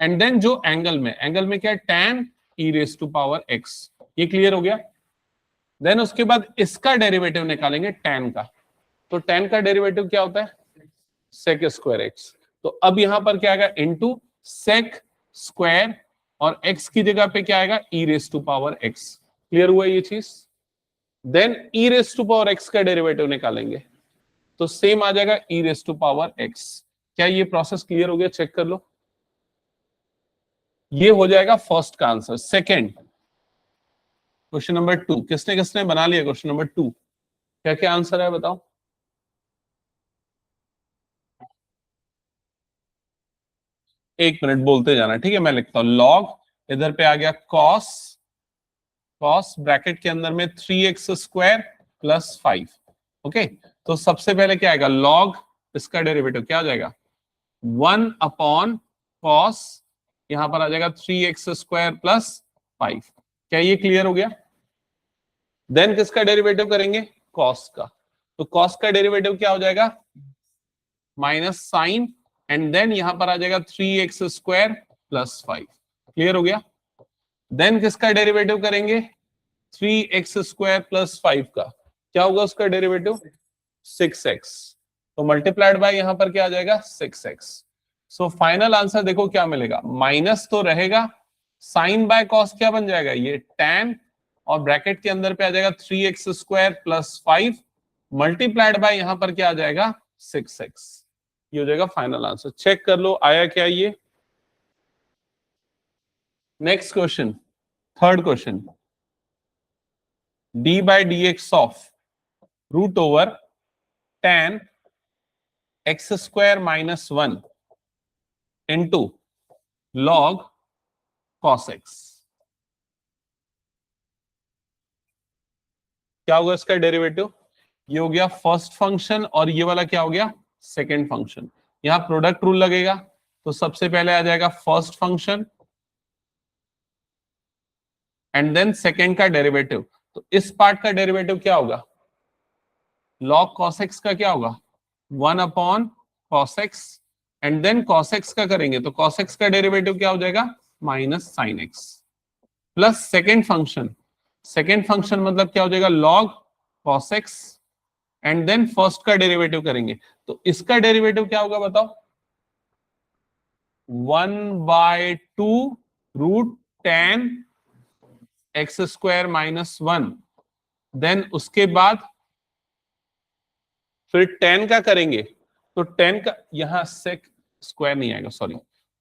And then जो angle में क्या है, tan e raise to power x। ये क्लियर हो गया। देन उसके बाद इसका डेरिवेटिव निकालेंगे tan का। तो tan का डेरिवेटिव क्या होता है, sec स्क्वायर x। तो अब यहां पर क्या आएगा, इनटू sec स्क्वायर, और x की जगह पे क्या आएगा, e raise to power x। Clear हुआ ये चीज। Then e raise to power x का डेरिवेटिव निकालेंगे तो सेम आ जाएगा e raise to power x। क्या ये प्रोसेस क्लियर हो गया, चेक कर लो। ये हो जाएगा फर्स्ट का आंसर। सेकंड, क्वेश्चन नंबर 2, किसने किसने बना लिया क्वेश्चन नंबर 2, क्या क्या आंसर है बताओ। एक मिनट बोलते जाना, ठीक है। मैं लिखता हूं लॉग, इधर पे आ गया कॉस, कॉस ब्रैकेट के अंदर में 3x स्क्वायर प्लस 5। ओके, तो सबसे पहले क्या आएगा, लॉग, इसका डेरिवेटिव क्या आ जाएगा, 1 अपॉन कॉस, यहां पर आ जाएगा 3x स्क्वायर प्लस 5। क्या ये क्लियर हो गया। देन किसका डेरिवेटिव करेंगे, कॉस का। तो कॉस का डेरिवेटिव क्या हो जाएगा, माइनस साइन, एंड देन यहां पर आ जाएगा 3x स्क्वायर प्लस 5। क्लियर हो गया। देन किसका डेरिवेटिव करेंगे, 3x स्क्वायर प्लस 5 का, क्या होगा उसका डेरिवेटिव, 6x। तो मल्टीप्लाइड बाय यहां पर क्या आ जाएगा, 6x। सो फाइनल आंसर देखो क्या मिलेगा, माइनस तो रहेगा, साइन बाय कॉस क्या बन जाएगा, ये tan, और ब्रैकेट के अंदर पे आ जाएगा 3x square plus 5, multiplied by यहां पर क्या आ जाएगा, 6x। ये हो जाएगा फाइनल आंसर। चेक कर लो आया क्या ये। Next question, third question, d by dx of root over tan x square minus 1 into log cos x। क्या होगा इसका डेरिवेटिव, ये हो गया फर्स्ट फंक्शन, और ये वाला क्या हो गया, सेकेंड फंक्शन। यहां प्रोडक्ट रूल लगेगा, तो सबसे पहले आ जाएगा first function and then second का डेरिवेटिव। तो इस पार्ट का डेरिवेटिव क्या होगा, log cos x का क्या होगा, 1 upon cos x, and then cos x का करेंगे तो cos x का डेरिवेटिव क्या हो जाएगा, minus sin x, plus second function. Second function मतलब क्या हो जाएगा, log cos x, and then first का डेरिवेटिव करेंगे तो इसका डेरिवेटिव क्या होगा बताओ, 1/2 root tan x square minus 1। Then उसके बाद फिर tan का करेंगे तो tan का, यहां सेक स्क्वायर नहीं आएगा सॉरी,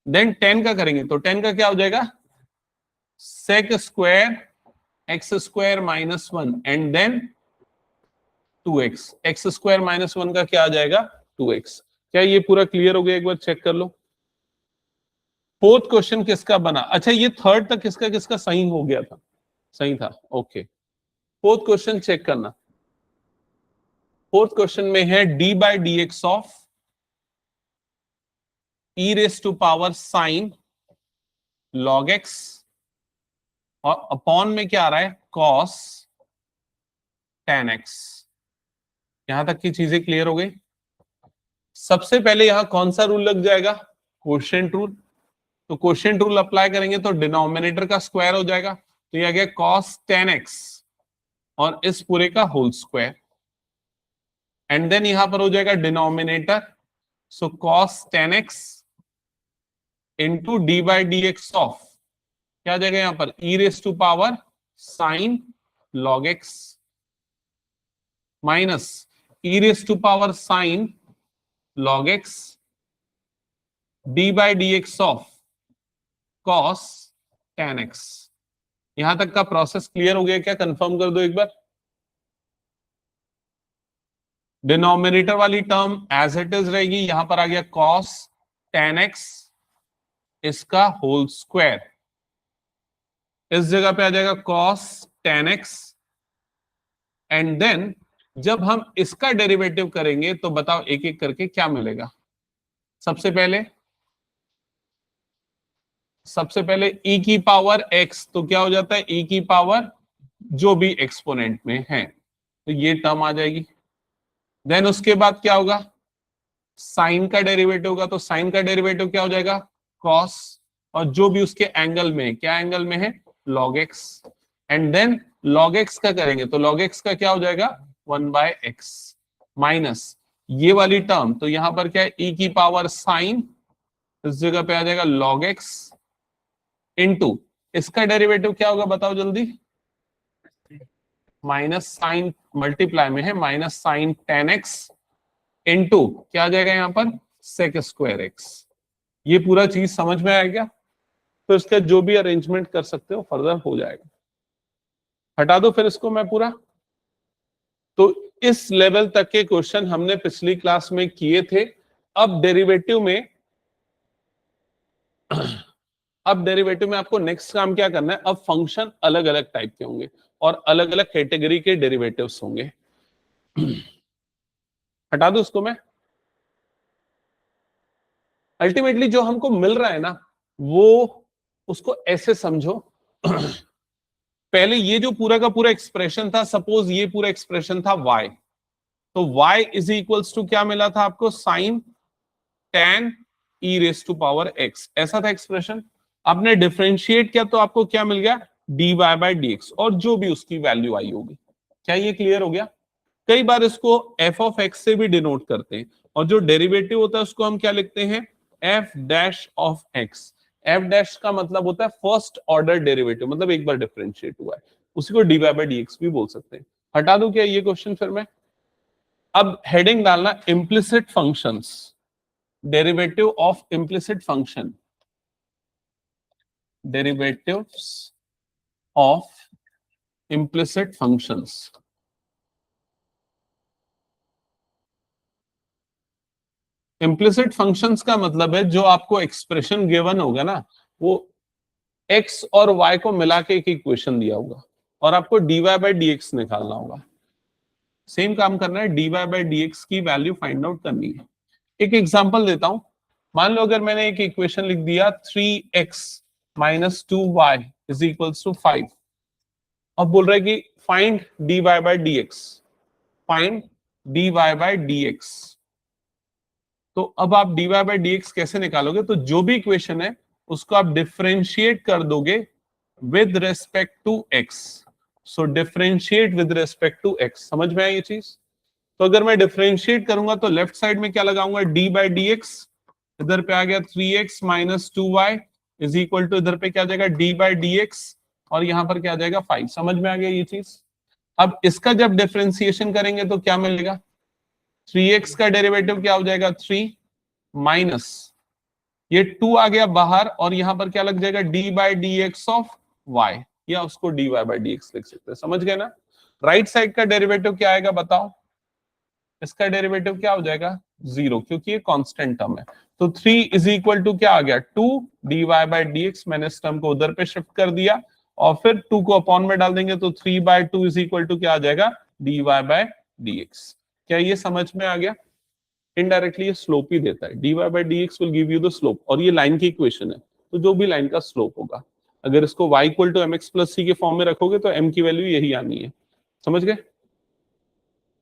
देन tan का करेंगे तो tan का क्या हो जाएगा, sec square x square minus 1, and then 2x। X square minus 1 का क्या आ जाएगा, 2x। क्या ये पूरा क्लियर हो गया, एक बार चेक कर लो। फोर्थ क्वेश्चन किसका बना, अच्छा ये थर्ड तक किसका किसका सही हो गया था, सही था, ओके। फोर्थ क्वेश्चन चेक करना। फोर्थ क्वेश्चन में है d by d x of e raise to power sine log x, और अपॉन में क्या आ रहा है, cos tan x। यहां तक की चीजें क्लियर हो गई। सबसे पहले यहां कौन सा रूल लग जाएगा, क्वोशिएंट रूल। तो क्वोशिएंट रूल अप्लाई करेंगे तो डिनोमिनेटर का स्क्वायर हो जाएगा, तो ये आ गया cos tan x, और इस पूरे का होल स्क्वायर, एंड देन यहां पर हो जाएगा denominator, so cos tan x into d by d x of, क्या आ जाएगा यहां पर, e raise to power sine log x, minus e raise to power sine log x d by d x of cos tan x। यहां तक का process clear हो गया क्या, कंफर्म कर दो एक बार। डिनोमिनेटर वाली टर्म एज इट इज रहेगी, यहां पर आ गया cos tan x, इसका होल स्क्वायर, इस जगह पे आ जाएगा cos tan x, and then जब हम इसका डेरिवेटिव करेंगे तो बताओ एक एक करके क्या मिलेगा। सबसे पहले e की पावर x, तो क्या हो जाता है e की पावर जो भी एक्सपोनेंट में है, तो ये टर्म आ जाएगी। देन उसके बाद क्या होगा, साइन का डेरिवेटिव होगा, तो साइन का डेरिवेटिव क्या हो जाएगा, cos और जो भी उसके एंगल में है, क्या एंगल में है, log x, and then log x का करेंगे तो log x का क्या हो जाएगा 1/x माइनस ये वाली टर्म, तो यहां पर क्या है e की पावर साइन, इस जगह पे आ जाएगा log x इनटू इसका डेरिवेटिव क्या होगा बताओ जल्दी, माइनस साइन मल्टीप्लाई में है माइनस साइन 10x इनटू क्या आ जाएगा यहां पर सेक स्क्वायर x। ये पूरा चीज समझ में आएगा, तो इसका जो भी अरेंजमेंट कर सकते हो फर्दर हो जाएगा। हटा दो फिर इसको मैं पूरा। तो इस लेवल तक के क्वेश्चन हमने पिछली क्लास में किए थे। अब डेरिवेटिव में आपको नेक्स्ट काम क्या करना है, अब फंक्शन अलग अलग टाइप के होंगे और अलग अलग कैटेगरी के डेरिवेटिव्स होंगे। हटा दो उसको मैं। अल्टीमेटली जो हमको मिल रहा है ना, वो उसको ऐसे समझो पहले ये जो पूरा का पूरा एक्सप्रेशन था, सपोज ये पूरा एक्सप्रेशन था y, तो y इज इक्वल्स टू क्या मिला था आपको, sine tan e raise to power x, ऐसा था एक्सप्रेशन। आपने डिफरेंशिएट किया तो आपको क्या मिल गया, dy बाय dx, और जो भी उसकी वैल्यू आई होगी। क्या ये क्लियर हो गया? कई बार इसको f ऑफ x से भी डिनोट करते हैं, और जो डेरिवेटिव होता है उसको हम क्या लिखते हैं, f dash of x। f dash का मतलब होता है फर्स्ट ऑर्डर डेरिवेटिव, मतलब एक बार डिफरेंशिएट हुआ है, उसी को dy बाय dx भी बोल सकते हैं। हटा दूं क्या ये क्वेश्चन फिर मैं? अब हेडिंग डालना implicit functions, derivative of implicit function, derivatives of implicit functions। implicit functions का मतलब है जो आपको एक्सप्रेशन गिवन होगा ना, वो x और y को मिला के एक इक्वेशन दिया होगा और आपको dy बाय dx निकालना होगा। सेम काम करना है, dy बाय dx की वैल्यू फाइंड आउट करनी है। एक एग्जांपल देता हूं, मान लो अगर मैंने एक इक्वेशन लिख दिया 3x minus 2y is equals to 5, अब बोल रहा है कि find dy by dx, find dy by dx। तो अब आप dy बाय dx कैसे निकालोगे, तो जो भी इक्वेशन है उसको आप डिफरेंशिएट कर दोगे with respect to x। So differentiate with respect to x, समझ में आई ये चीज? तो अगर मैं डिफरेंशिएट करूंगा तो लेफ्ट साइड में क्या लगाऊंगा, d बाय dx, इधर पे आ गया 3x minus 2y is equal to, इधर पे क्या आ जाएगा d बाय dx, और यहां पर क्या आ जाएगा 5। समझ में आ गया ये चीज? अब इसका जब डिफरेंशिएशन करेंगे तो क्या मिलेगा, 3x का डेरिवेटिव क्या हो जाएगा 3 माइनस ये 2 आ गया बाहर, और यहां पर क्या लग जाएगा d by dx of y, या उसको dy बाय dx लिख सकते हैं। समझ गए ना? राइट साइड का डेरिवेटिव क्या आएगा बताओ, इसका डेरिवेटिव क्या हो जाएगा 0, क्योंकि ये कांस्टेंट टर्म है। तो 3 इज इक्वल टू क्या आ गया 2 dy बाय dx, मैंने इस टर्म को उधर पे शिफ्ट कर दिया और फिर 2 को अपॉन में डाल देंगे तो 3 बाय 2 इज इक्वल टू क्या आ जाएगा dy बाय dx। क्या ये समझ में आ गया? इनडायरेक्टली ये स्लोप ही देता है, dy by dx will give you the slope, और ये लाइन की इक्वेशन है, तो जो भी लाइन का स्लोप होगा, अगर इसको y equal to mx plus c के फॉर्म में रखोगे तो m की वैल्यू यही आनी है। समझ गए?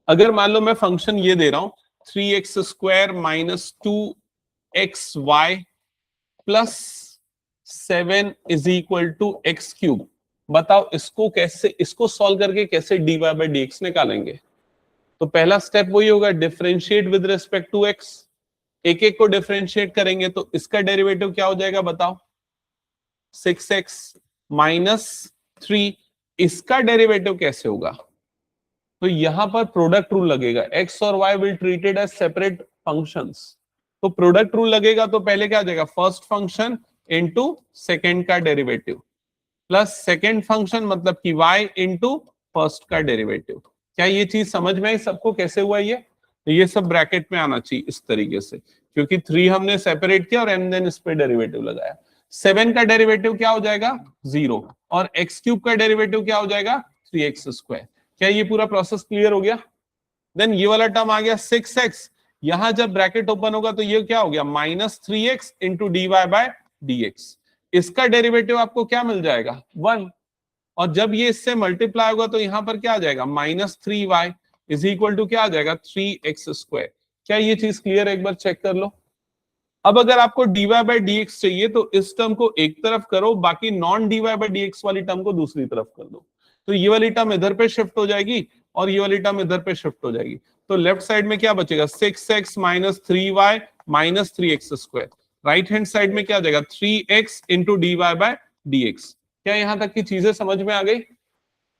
अगर मान लो मैं फंक्शन ये दे रहा हूं 3x square minus 2xy plus 7 is equal to x cube, बताओ इसको कैसे, इसको सॉल्व करके कैसे dy बाय dx निकालेंगे? तो पहला स्टेप वही होगा, differentiate with respect to x। एक एक को डिफरेंशिएट करेंगे तो इसका डेरिवेटिव क्या हो जाएगा बताओ, 6x माइनस 3, इसका डेरिवेटिव कैसे होगा, तो यहां पर प्रोडक्ट रूल लगेगा, x और y will treated as separate functions. तो प्रोडक्ट रूल लगेगा तो पहले क्या आ जाएगा, फर्स्ट फंक्शन इनटू सेकंड का डेरिवेटिव प्लस सेकंड फंक्शन मतलब कि y इनटू फर्स्ट का डेरिवेटिव। क्या ये चीज समझ में आई सबको कैसे हुआ ये? तो ये सब ब्रैकेट में आना चाहिए इस तरीके से, क्योंकि 3 हमने सेपरेट किया और एंड देन इस पे डेरिवेटिव लगाया। 7 का डेरिवेटिव क्या हो जाएगा 0, और x क्यूब का डेरिवेटिव क्या हो जाएगा 3x स्क्वायर। क्या ये पूरा प्रोसेस क्लियर हो गया? देन ये वाला टर्म आ गया 6x, यहां जब ब्रैकेट ओपन होगा तो ये क्या हो गया minus 3x into dy by dx। इसका डेरिवेटिव आपको क्या मिल जाएगा 1, और जब ये इससे मल्टीप्लाई होगा तो यहां पर क्या आ जाएगा minus 3y is equal to क्या आ जाएगा 3x स्क्वायर। क्या ये चीज क्लियर है? एक बार चेक कर लो। अब अगर आपको dy बाई डी एक्स चाहिए तो इस टर्म को एक तरफ करो, बाकी non dy by d x वाली टर्म को दूसरी तरफ कर दो, तो ये वाली टर्म इधर पे शिफ्ट हो जाएगी और ये वाली टर्म इधर पे शिफ्ट हो जाएगी। तो लेफ्ट साइड में क्या बचेगा, 6x minus 3y minus 3x square. Right hand side में क्या आ जाएगा, 3x into d y by d x. क्या यहां तक की चीजें समझ में आ गई?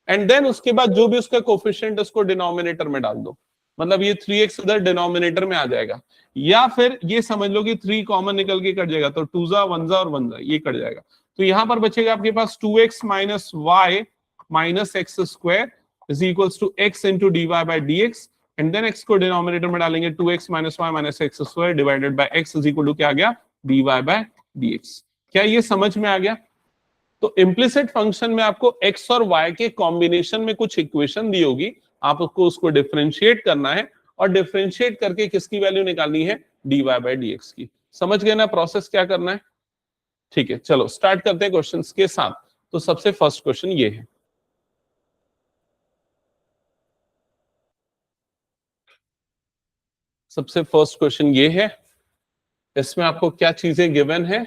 एंड देन उसके बाद जो भी उसका कोफिशिएंट उसको डिनोमिनेटर में डाल दो, मतलब ये 3x इधर डिनोमिनेटर में आ जाएगा, या फिर ये समझ लो कि 3 कॉमन निकल के कट जाएगा, तो 2 जा 1 जा और 1 जा ये कट जाएगा। तो यहां पर बचेगा आपके पास 2x minus y minus x square is equals to x into d y by d x, and then x को डिनोमिनेटर में डालेंगे, 2x minus y minus x square divided by x is equal to क्या आ गया, dy by dx। क्या ये समझ में आ गया? तो इम्प्लिसिट फंक्शन में आपको x और y के कॉम्बिनेशन में कुछ इक्वेशन दी होगी, आपको उसको डिफरेंशिएट करना है और डिफरेंशिएट करके किसकी वैल्यू निकालनी है, dy बाय dx की। समझ गए ना प्रोसेस क्या करना है? ठीक है, चलो स्टार्ट करते हैं क्वेश्चंस के साथ। तो सबसे फर्स्ट क्वेश्चन ये है, सबसे फर्स्ट क्वेश्चन ये है, इसमें आपको क्या चीजें गिवन है,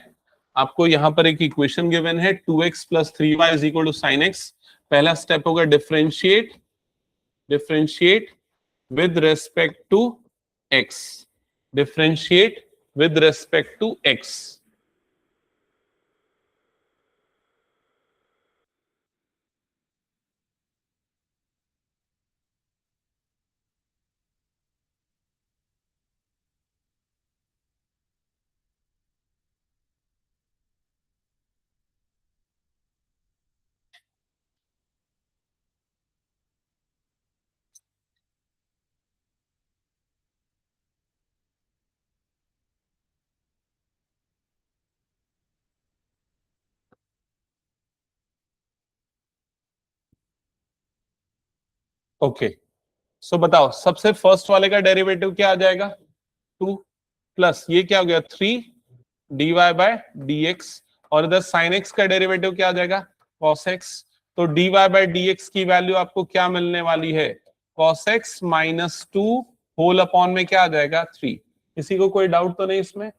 आपको यहां पर एक इक्वेशन गिवन है 2x plus 3y is equal to sine x. पहला स्टेप होगा differentiate, differentiate with respect to x, differentiate with respect to x। Okay, so बताओ सबसे फर्स्ट वाले का डेरिवेटिव क्या आ जाएगा, 2 प्लस ये क्या हो गया 3 dy बाय dx, और इधर sin x का डेरिवेटिव क्या आ जाएगा, cos x। तो dy बाय dx की वैल्यू आपको क्या मिलने वाली है, cos x minus 2 whole upon में क्या आ जाएगा 3। किसी को कोई डाउट तो नहीं इसमें?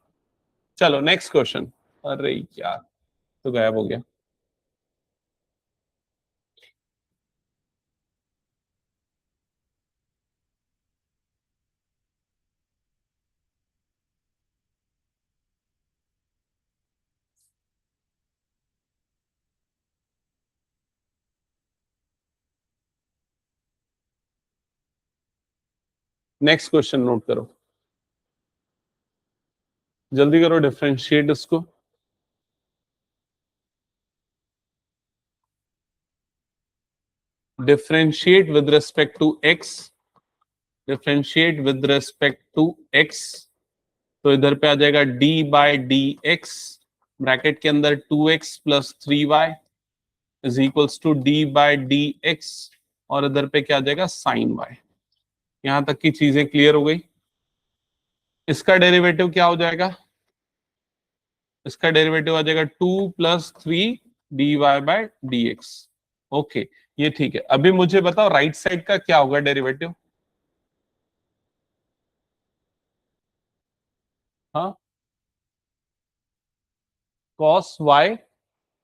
चलो नेक्स्ट क्वेश्चन। अरे यार तो गायब हो गया। नेक्स्ट क्वेश्चन नोट करो, जल्दी करो, डिफरेंशिएट इसको। Differentiate with respect to x, differentiate with respect to x. तो इधर पे आ जाएगा d by d x, bracket के अंदर 2x plus 3y is equals to d by d x, और इधर पे क्या आ जाएगा साइन y। यहां तक की चीजें क्लियर हो गई? इसका डेरिवेटिव क्या हो जाएगा, इसका डेरिवेटिव आ जाएगा 2 plus 3 d y by d x. Okay, ये ठीक है। अभी मुझे बताओ राइट साइड का क्या होगा डेरिवेटिव? हाँ, cos y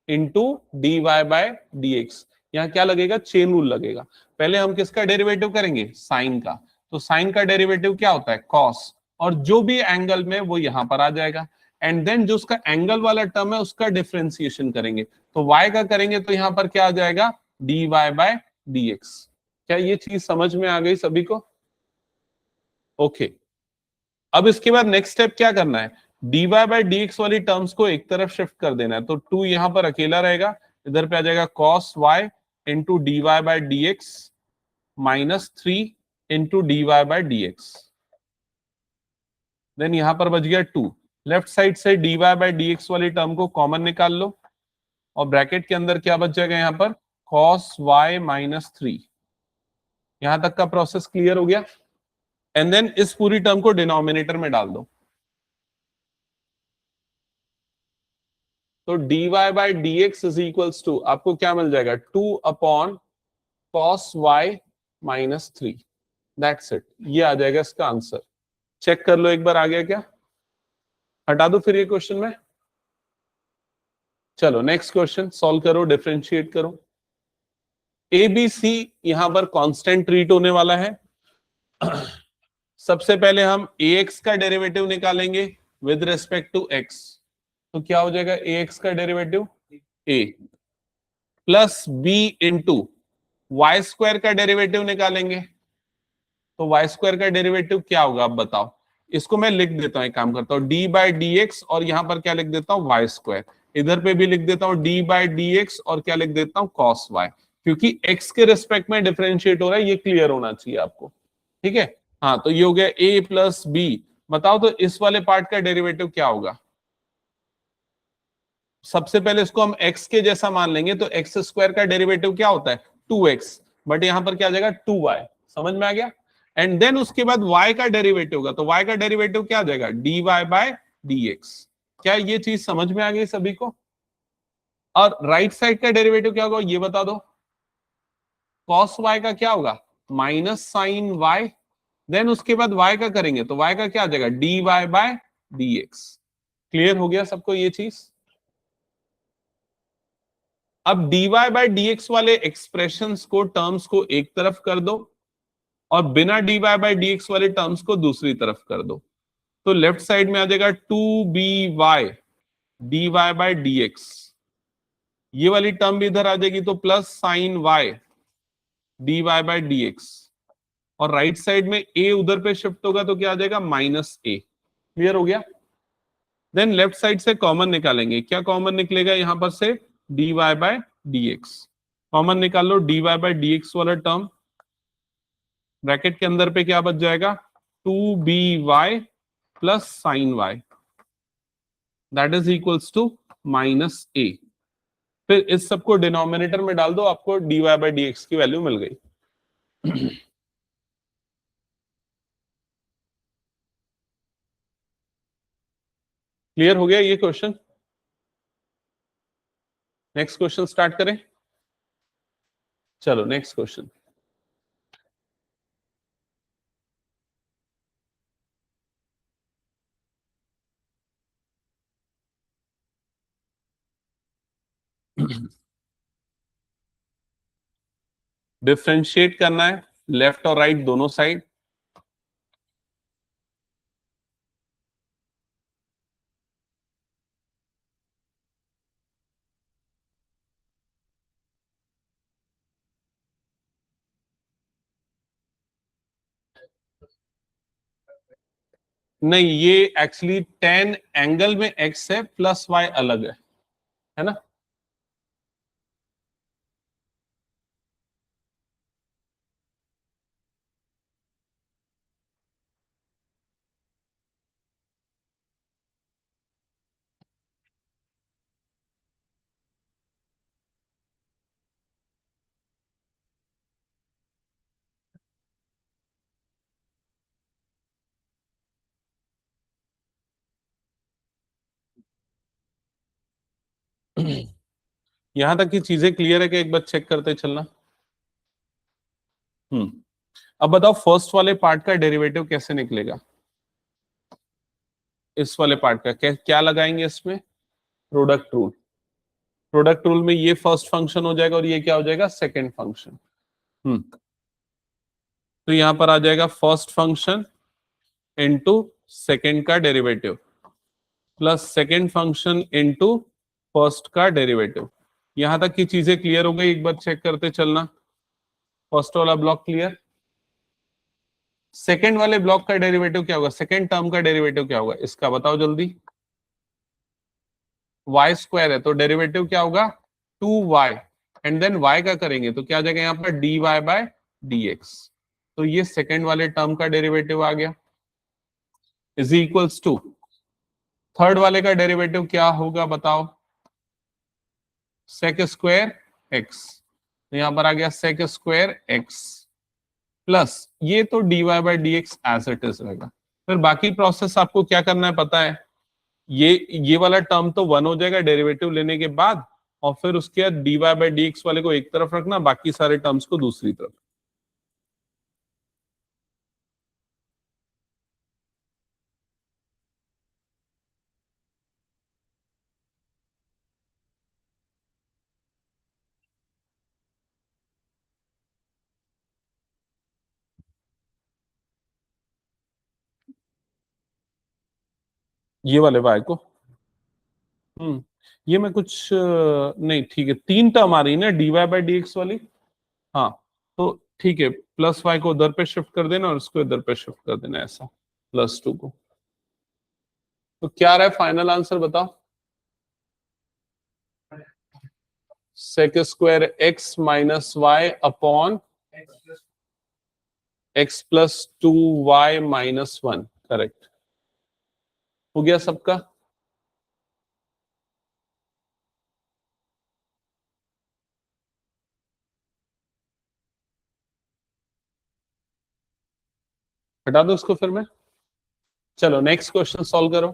into d y by d x. यहाँ क्या लगेगा, चेन रूल लगेगा। पहले हम किसका डेरिवेटिव करेंगे, साइन का। तो साइन का डेरिवेटिव क्या होता है, कॉस, और जो भी एंगल में वो यहां पर आ जाएगा। एंड देन जो उसका एंगल वाला टर्म है उसका डिफरेंशिएशन करेंगे, तो y का करेंगे तो यहां पर क्या आ जाएगा, d y by d x. क्या ये चीज समझ में आ गई सभी को? ओके, अब इसके बाद नेक्स्ट स्टेप क्या करना है, dy बाय डी एक्स वाली टर्म्स को एक तरफ शिफ्ट कर देना है। तो 2 यहां पर अकेला रहेगा, इधर पे आ जाएगा cos y into d y by d x minus 3 into d y by d x. Then यहां पर बच गया 2। लेफ्ट साइड से dy बाय डी एक्स वाली टर्म को कॉमन निकाल लो, और ब्रैकेट के अंदर क्या बच जाएगा यहाँ पर, cos y माइनस 3। यहां तक का प्रोसेस क्लियर हो गया? एंड देन इस पूरी टर्म को डिनोमिनेटर में डाल दो, तो dy by d x is equals to आपको क्या मिल जाएगा, 2 upon cos y minus 3। That's it, ये आ जाएगा इसका आंसर। चेक कर लो एक बार आ गया क्या? हटा दो फिर ये क्वेश्चन में। चलो नेक्स्ट क्वेश्चन सॉल्व करो, डिफरेंशिएट करो। ए बी सी यहां पर कांस्टेंट ट्रीट होने वाला है। सबसे पहले हम ए एक्स का डेरिवेटिव निकालेंगे विद रेस्पेक्ट टू एक्स। तो क्या हो जाएगा ए एक्स का derivative a plus b into y square का डेरिवेटिव निकालेंगे। तो वाई स्क्वायर का डेरिवेटिव क्या होगा आप बताओ। इसको मैं लिख देता हूं, एक काम करता हूं डी बाई डी एक्स और यहां पर क्या लिख देता हूं वाई स्क्वायर। इधर पे भी लिख देता हूं डी बाई डी एक्स और क्या लिख देता हूं कॉस वाई, क्योंकि एक्स के रिस्पेक्ट में डिफरेंशिएट हो रहा है, ये क्लियर होना चाहिए आपको। ठीक है, हाँ तो ये हो गया ए प्लस बी। बताओ तो इस वाले पार्ट का डेरिवेटिव क्या होगा। सबसे पहले इसको हम x के जैसा मान लेंगे, तो एक्स स्क्वायर का डेरिवेटिव क्या होता है 2x, बट यहां पर क्या आ जाएगा 2y। समझ में आ गया। एंड देन उसके बाद y का डेरिवेटिव होगा, तो y का डेरिवेटिव क्या आ जाएगा dy बाय dx। क्या ये चीज समझ में आ गई सभी को। और राइट साइड का डेरिवेटिव क्या होगा ये बता दो। cos y का क्या होगा माइनस साइन y। देन उसके बाद y का करेंगे तो y का क्या आ जाएगा dy बाय dx। क्लियर हो गया सबको ये चीज। अब dy बाय dx वाले एक्सप्रेशंस को टर्म्स को एक तरफ कर दो और बिना dy बाय dx वाले टर्म्स को दूसरी तरफ कर दो। तो लेफ्ट साइड में आ जाएगा 2by dy बाय dx। ये वाली टर्म भी इधर आ जाएगी तो plus sine y dy by dx। और राइट साइड में a उधर पे शिफ्ट होगा तो क्या आ जाएगा माइनस a। क्लियर हो गया। देन लेफ्ट साइड से कॉमन निकालेंगे, क्या कॉमन निकलेगा यहां पर से dy बाय dx। कॉमन निकाल लो dy बाय dx वाला टर्म, ब्रैकेट के अंदर पे क्या बच जाएगा 2by plus sine y that is equals to minus a। फिर इस सबको डिनोमिनेटर में डाल दो, आपको dy बाय dx की वैल्यू मिल गई। क्लियर हो गया ये क्वेश्चन। नेक्स्ट क्वेश्चन स्टार्ट करें। चलो नेक्स्ट क्वेश्चन। डिफरेंशिएट करना है लेफ्ट और राइट दोनों साइड। नहीं ये एक्चुअली टेन एंगल में x है प्लस y अलग है ना। यहां तक की चीजें क्लियर है कि एक बार चेक करते चलना। अब बताओ फर्स्ट वाले पार्ट का डेरिवेटिव कैसे निकलेगा। इस वाले पार्ट का क्या लगाएंगे इसमें प्रोडक्ट रूल। प्रोडक्ट रूल में ये फर्स्ट फंक्शन हो जाएगा और ये क्या हो जाएगा सेकंड फंक्शन। हम्म तो यहां पर आ जाएगा फर्स्ट फंक्शन इनटू सेकंड का derivative plus second function into first का डेरिवेटिव। यहां तक की चीजें क्लियर हो गई, एक बार चेक करते चलना। फर्स्ट वाला ब्लॉक क्लियर। सेकंड वाले ब्लॉक का डेरिवेटिव क्या होगा, सेकंड टर्म का डेरिवेटिव क्या होगा इसका बताओ जल्दी। वाई स्क्वायर है तो डेरिवेटिव क्या होगा 2y एंड देन y का करेंगे तो क्या आ जाएगा यहाँ पर dy बाय dx। तो ये सेकंड वाले टर्म का डेरिवेटिव आ गया इज इक्वल्स टू थर्ड वाले का डेरिवेटिव क्या होगा बताओ सेक स्क्वायर एक्स। तो यहां पर आ गया सेक स्क्वायर एक्स प्लस ये तो dy by dx as it is रहेगा। फिर बाकी प्रोसेस आपको क्या करना है पता है। ये वाला टर्म तो वन हो जाएगा डेरिवेटिव लेने के बाद, और फिर उसके बाद dy बाय dx वाले को एक तरफ रखना, बाकी सारे टर्म्स को दूसरी तरफ। ये वाले y को। ये मैं कुछ नहीं, ठीक है, तीन टर्म आ रही है ना dy बाई डी एक्स वाली। हाँ, तो ठीक है, प्लस वाई को उधर पे शिफ्ट कर देना और इसको इधर पे शिफ्ट कर देना, ऐसा प्लस टू को। तो क्या रहा है फाइनल आंसर बताओ। Sec square x minus y upon x plus two y minus one, correct. हो गया सबका। हटा दो इसको फिर मैं। चलो नेक्स्ट क्वेश्चन सॉल्व करो।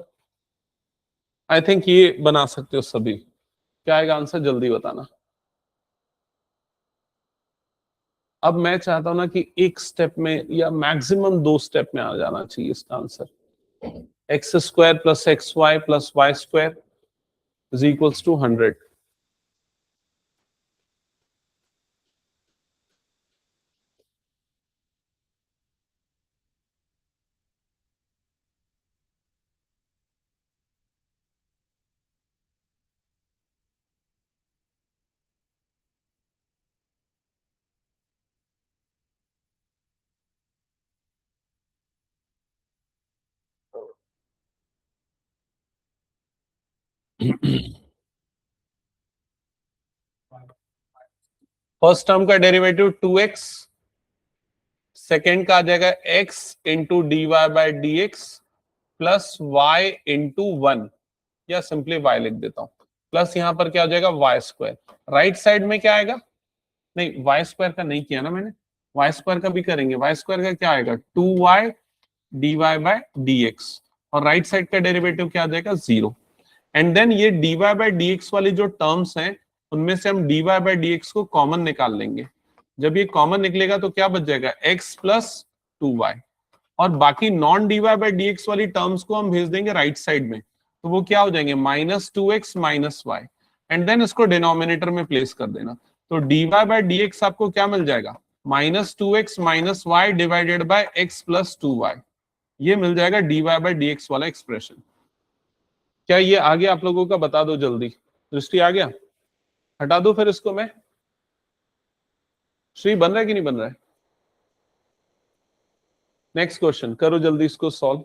आई थिंक ये बना सकते हो सभी। क्या आएगा आंसर, जल्दी बताना। अब मैं चाहता हूं ना कि एक स्टेप में या मैक्सिमम दो स्टेप में आ जाना चाहिए इसका answer. X square plus x y plus y square is equals to 100। First term का डेरिवेटिव 2x, सेकेंड का आ जाएगा x into d y by d x plus y into one, या सिंपली y लिख देता हूं, प्लस यहां पर क्या हो जाएगा वाई स्क्वायर। राइट साइड में क्या आएगा, नहीं वाई स्क्वायर का नहीं किया ना मैंने, वाई स्क्वायर का भी करेंगे। वाई स्क्वायर का क्या आएगा, 2y d y by d x, और राइट साइड का डेरिवेटिव क्या आ जाएगा, 0। एंड देन ये dy बाई डी एक्स वाली जो टर्म्स हैं उनमें से हम dy बाई डी एक्स को कॉमन निकाल लेंगे। जब ये कॉमन निकलेगा तो क्या बच जाएगा, x प्लस टू वाई, और बाकी non dy by d x वाली टर्म्स को हम भेज देंगे राइट साइड में, तो वो क्या हो जाएंगे, minus two x minus y, and then इसको डिनोमिनेटर में प्लेस कर देना। तो dy बाई डी एक्स आपको क्या मिल जाएगा, minus two x minus y divided by x plus two y, ये मिल जाएगा dy बाई डी एक्स वाला एक्सप्रेशन। क्या ये आ गया आप लोगों का, बता दो जल्दी। दृष्टि आ गया, हटा दो फिर इसको मैं। श्री बन रहा है कि नहीं बन रहा है। नेक्स्ट क्वेश्चन करो जल्दी इसको सॉल्व।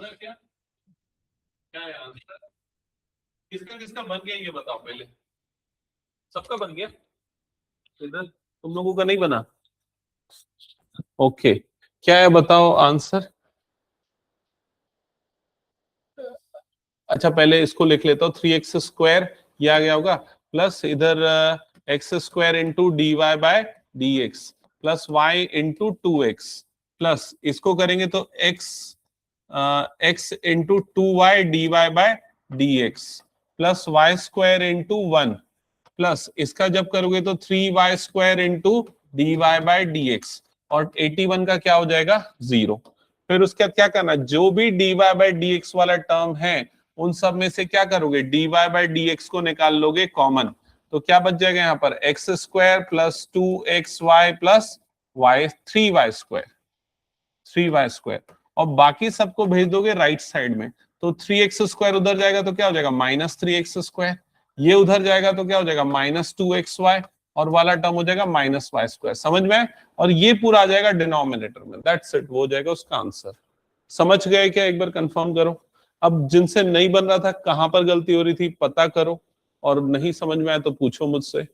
क्या क्या है आंसर? किसका किसका बन गया ये बताओ पहले। सबका बन गया? इधर तुम लोगों का नहीं बना? ओके, क्या है बताओ आंसर। अच्छा पहले इसको लिख लेता हूँ, 3x² ये आ गया होगा, प्लस इधर x² into d y by d x plus y into 2x, plus इसको करेंगे तो x into 2y d y by d x plus y² into 1, plus इसका जब करोगे तो 3y² into d y by d x, और 81 का क्या हो जाएगा 0। फिर उसके बाद क्या करना, जो भी dy बाय dx वाला टर्म है उन सब में से क्या करोगे, dy बाय dx को निकाल लोगे कॉमन, तो क्या बच जाएगा यहाँ पर x² plus 2xy plus y 3y² और बाकी सबको भेज दोगे राइट साइड में, तो 3x² उधर जाएगा तो क्या हो जाएगा -3x², ये उधर जाएगा तो क्या हो जाएगा -2xy, और वाला टर्म हो जाएगा -y²। समझ में? और ये पूरा आ जाएगा डिनोमिनेटर में, दैट्स इट, वो हो जाएगा उसका आंसर। समझ गए क्या? एक बार कंफर्म करो। अब जिनसे नहीं बन रहा था, कहां पर गलती हो रही थी पता करो, और नहीं समझ में आया तो पूछो मुझसे।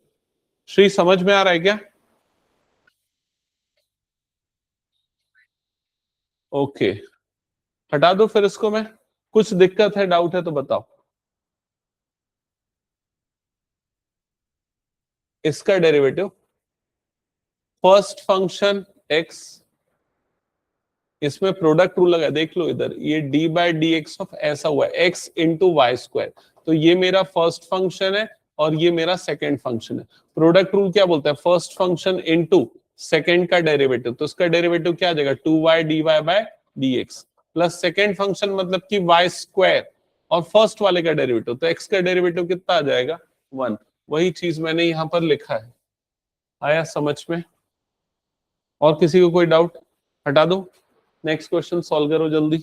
श्री समझ में आ रहा है क्या? ओके, हटा दो फिर इसको। मैं कुछ दिक्कत है, डाउट है तो बताओ। इसका डेरिवेटिव फर्स्ट फंक्शन x, इसमें प्रोडक्ट रूल लगा, देख लो इधर, ये D by d x of ऐसा हुआ है x इंटू वाई², तो ये मेरा फर्स्ट फंक्शन है और ये मेरा सेकेंड फंक्शन है। प्रोडक्ट रूल क्या बोलता है, फर्स्ट फंक्शन इंटू सेकेंड का डेरिवेटिव, तो इसका डेरिवेटिव क्या आ जाएगा 2y dy by dx plus second function मतलब कि y² और फर्स्ट वाले का डेरिवेटिव, तो x का डेरिवेटिव कितना आ जाएगा 1। वही चीज मैंने यहां पर लिखा है। आया समझ में? और किसी को कोई डाउट? हटा दो, नेक्स्ट क्वेश्चन सॉल्व करो जल्दी।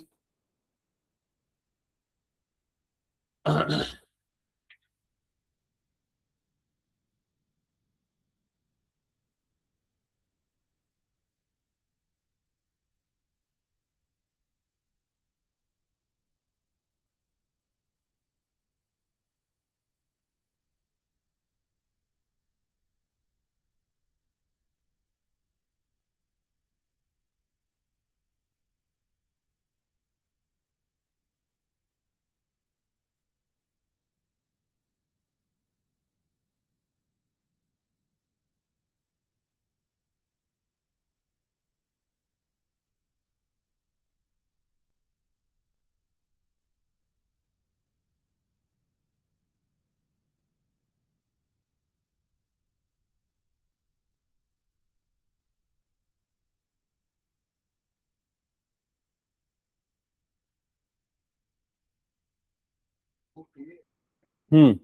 हम्म,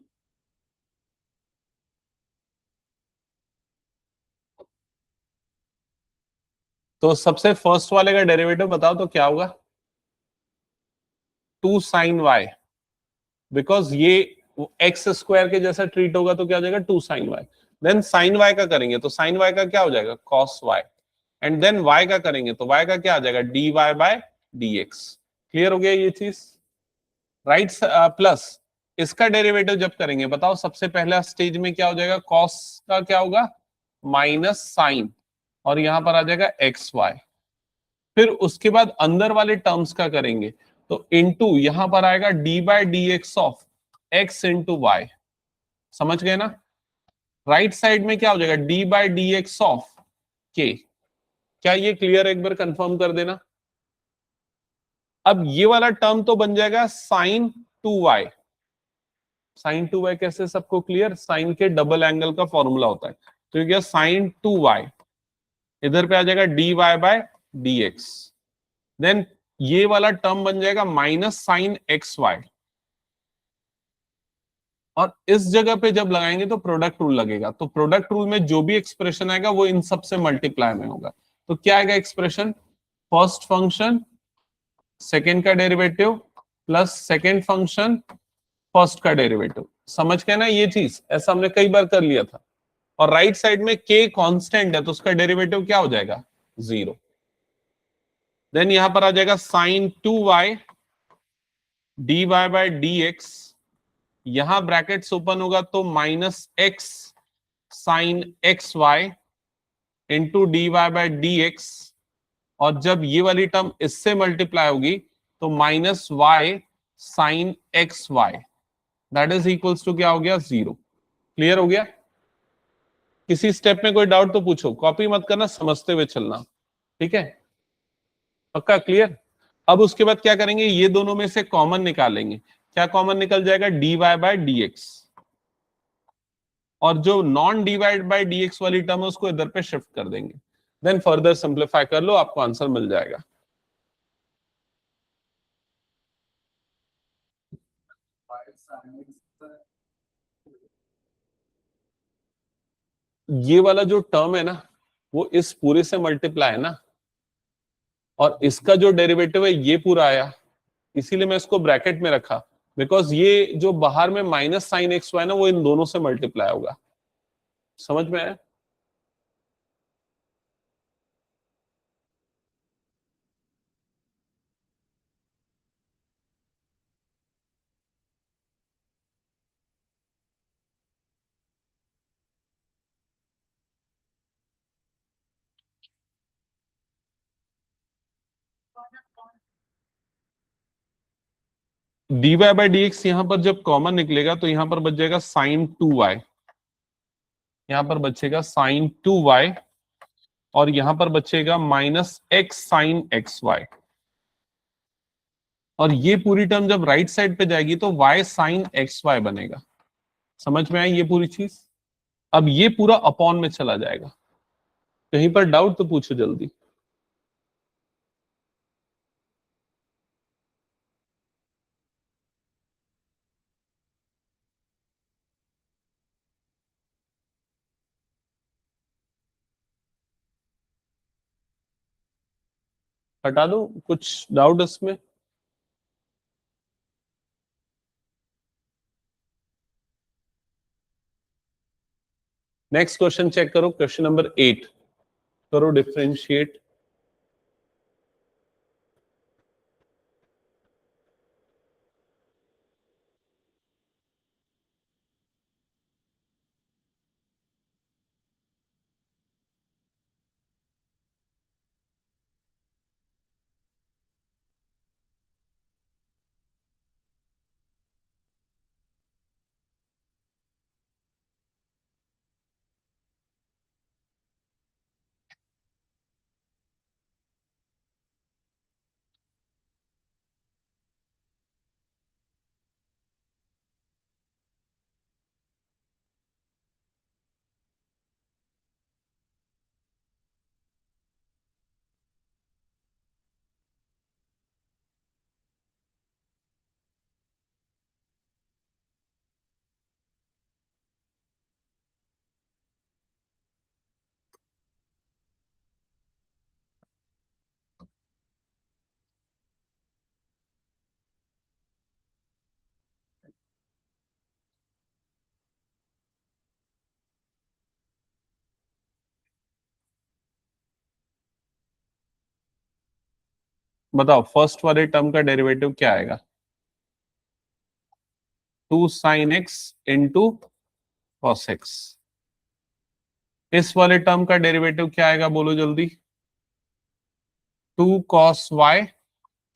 तो सबसे फर्स्ट वाले का डेरिवेटिव बताओ तो क्या होगा, 2 sin y, बिकॉज ये x² के जैसा ट्रीट होगा तो क्या हो जाएगा 2 sin y। Then sin y का करेंगे तो sin y का क्या हो जाएगा cos y, and then y का करेंगे तो y का क्या आ जाएगा dy बाय dx। क्लियर हो गया ये चीज? राइट, प्लस इसका डेरिवेटिव जब करेंगे बताओ सबसे पहला स्टेज में क्या हो जाएगा, cos का क्या होगा माइनस साइन, और यहां पर आ जाएगा xy। फिर उसके बाद अंदर वाले टर्म्स का करेंगे तो इनटू यहां पर आएगा d by d x of x into y. समझ गए ना? राइट साइड में क्या हो जाएगा d by d x of के। क्या ये क्लियर? एक बार कंफर्म कर देना। अब ये वाला टर्म तो बन जाएगा साइन 2y। साइन 2y कैसे, सबको क्लियर? साइन के डबल एंगल का फॉर्मूला होता है, तो ये क्या साइन 2y, इधर पे आ जाएगा dy बाय dx, देन ये वाला टर्म बन जाएगा माइनस साइन xy, और इस जगह पे जब लगाएंगे तो प्रोडक्ट रूल लगेगा, तो प्रोडक्ट रूल में जो भी एक्सप्रेशन आएगा वो इन सब से मल्टीप्लाई में होगा। तो क्या आएगा एक्सप्रेशन, फर्स्ट फंक्शन सेकेंड का derivative plus second function first का डेरिवेटिव। समझ गए ना ये चीज? ऐसा हमने कई बार कर लिया था। और राइट साइड में k कांस्टेंट है तो उसका डेरिवेटिव क्या हो जाएगा 0। देन यहां पर आ जाएगा sine 2y dy by dx, यहां ब्रैकेट्स ओपन होगा तो minus x sine x y into d y by d x, और जब ये वाली टर्म इससे मल्टीप्लाई होगी तो minus y sine x y, that is equals to क्या हो गया, 0। क्लियर हो गया? किसी स्टेप में कोई डाउट तो पूछो, कॉपी मत करना, समझते हुए चलना, ठीक है? पक्का क्लियर? अब उसके बाद क्या करेंगे, ये दोनों में से कॉमन निकालेंगे। क्या कॉमन निकल जाएगा, d y by d x, और जो नॉन डिवाइड बाय dx वाली टर्म है उसको इधर पे शिफ्ट कर देंगे। देन फर्दर सिंप्लीफाई कर लो, आपको आंसर मिल जाएगा। ये वाला जो टर्म है ना, वो इस पूरे से मल्टीप्लाई है ना, और इसका जो डेरिवेटिव है ये पूरा आया, इसीलिए मैं इसको ब्रैकेट में रखा, बिकॉज ये जो बाहर में माइनस साइन एक्स वाई ना, वो इन दोनों से मल्टीप्लाई होगा। समझ में आया? D y by d x यहां पर जब कॉमन निकलेगा तो यहां पर बच जाएगा साइन 2y, यहां पर बचेगा साइन 2y, और यहां पर बचेगा minus x sine x y, और ये पूरी टर्म जब राइट साइड पे जाएगी तो y साइन एक्स वाई बनेगा। समझ में आई ये पूरी चीज? अब ये पूरा अपॉन में चला जाएगा। कहीं पर डाउट तो पूछो जल्दी। हटा दो, कुछ डाउट इसमें? नेक्स्ट क्वेश्चन चेक करो, क्वेश्चन नंबर 8 करो डिफरेंशिएट। बताओ फर्स्ट वाले टर्म का डेरिवेटिव क्या आएगा? 2 sine x into cos x. इस वाले टर्म का डेरिवेटिव क्या आएगा, बोलो जल्दी? 2 कॉस वाई,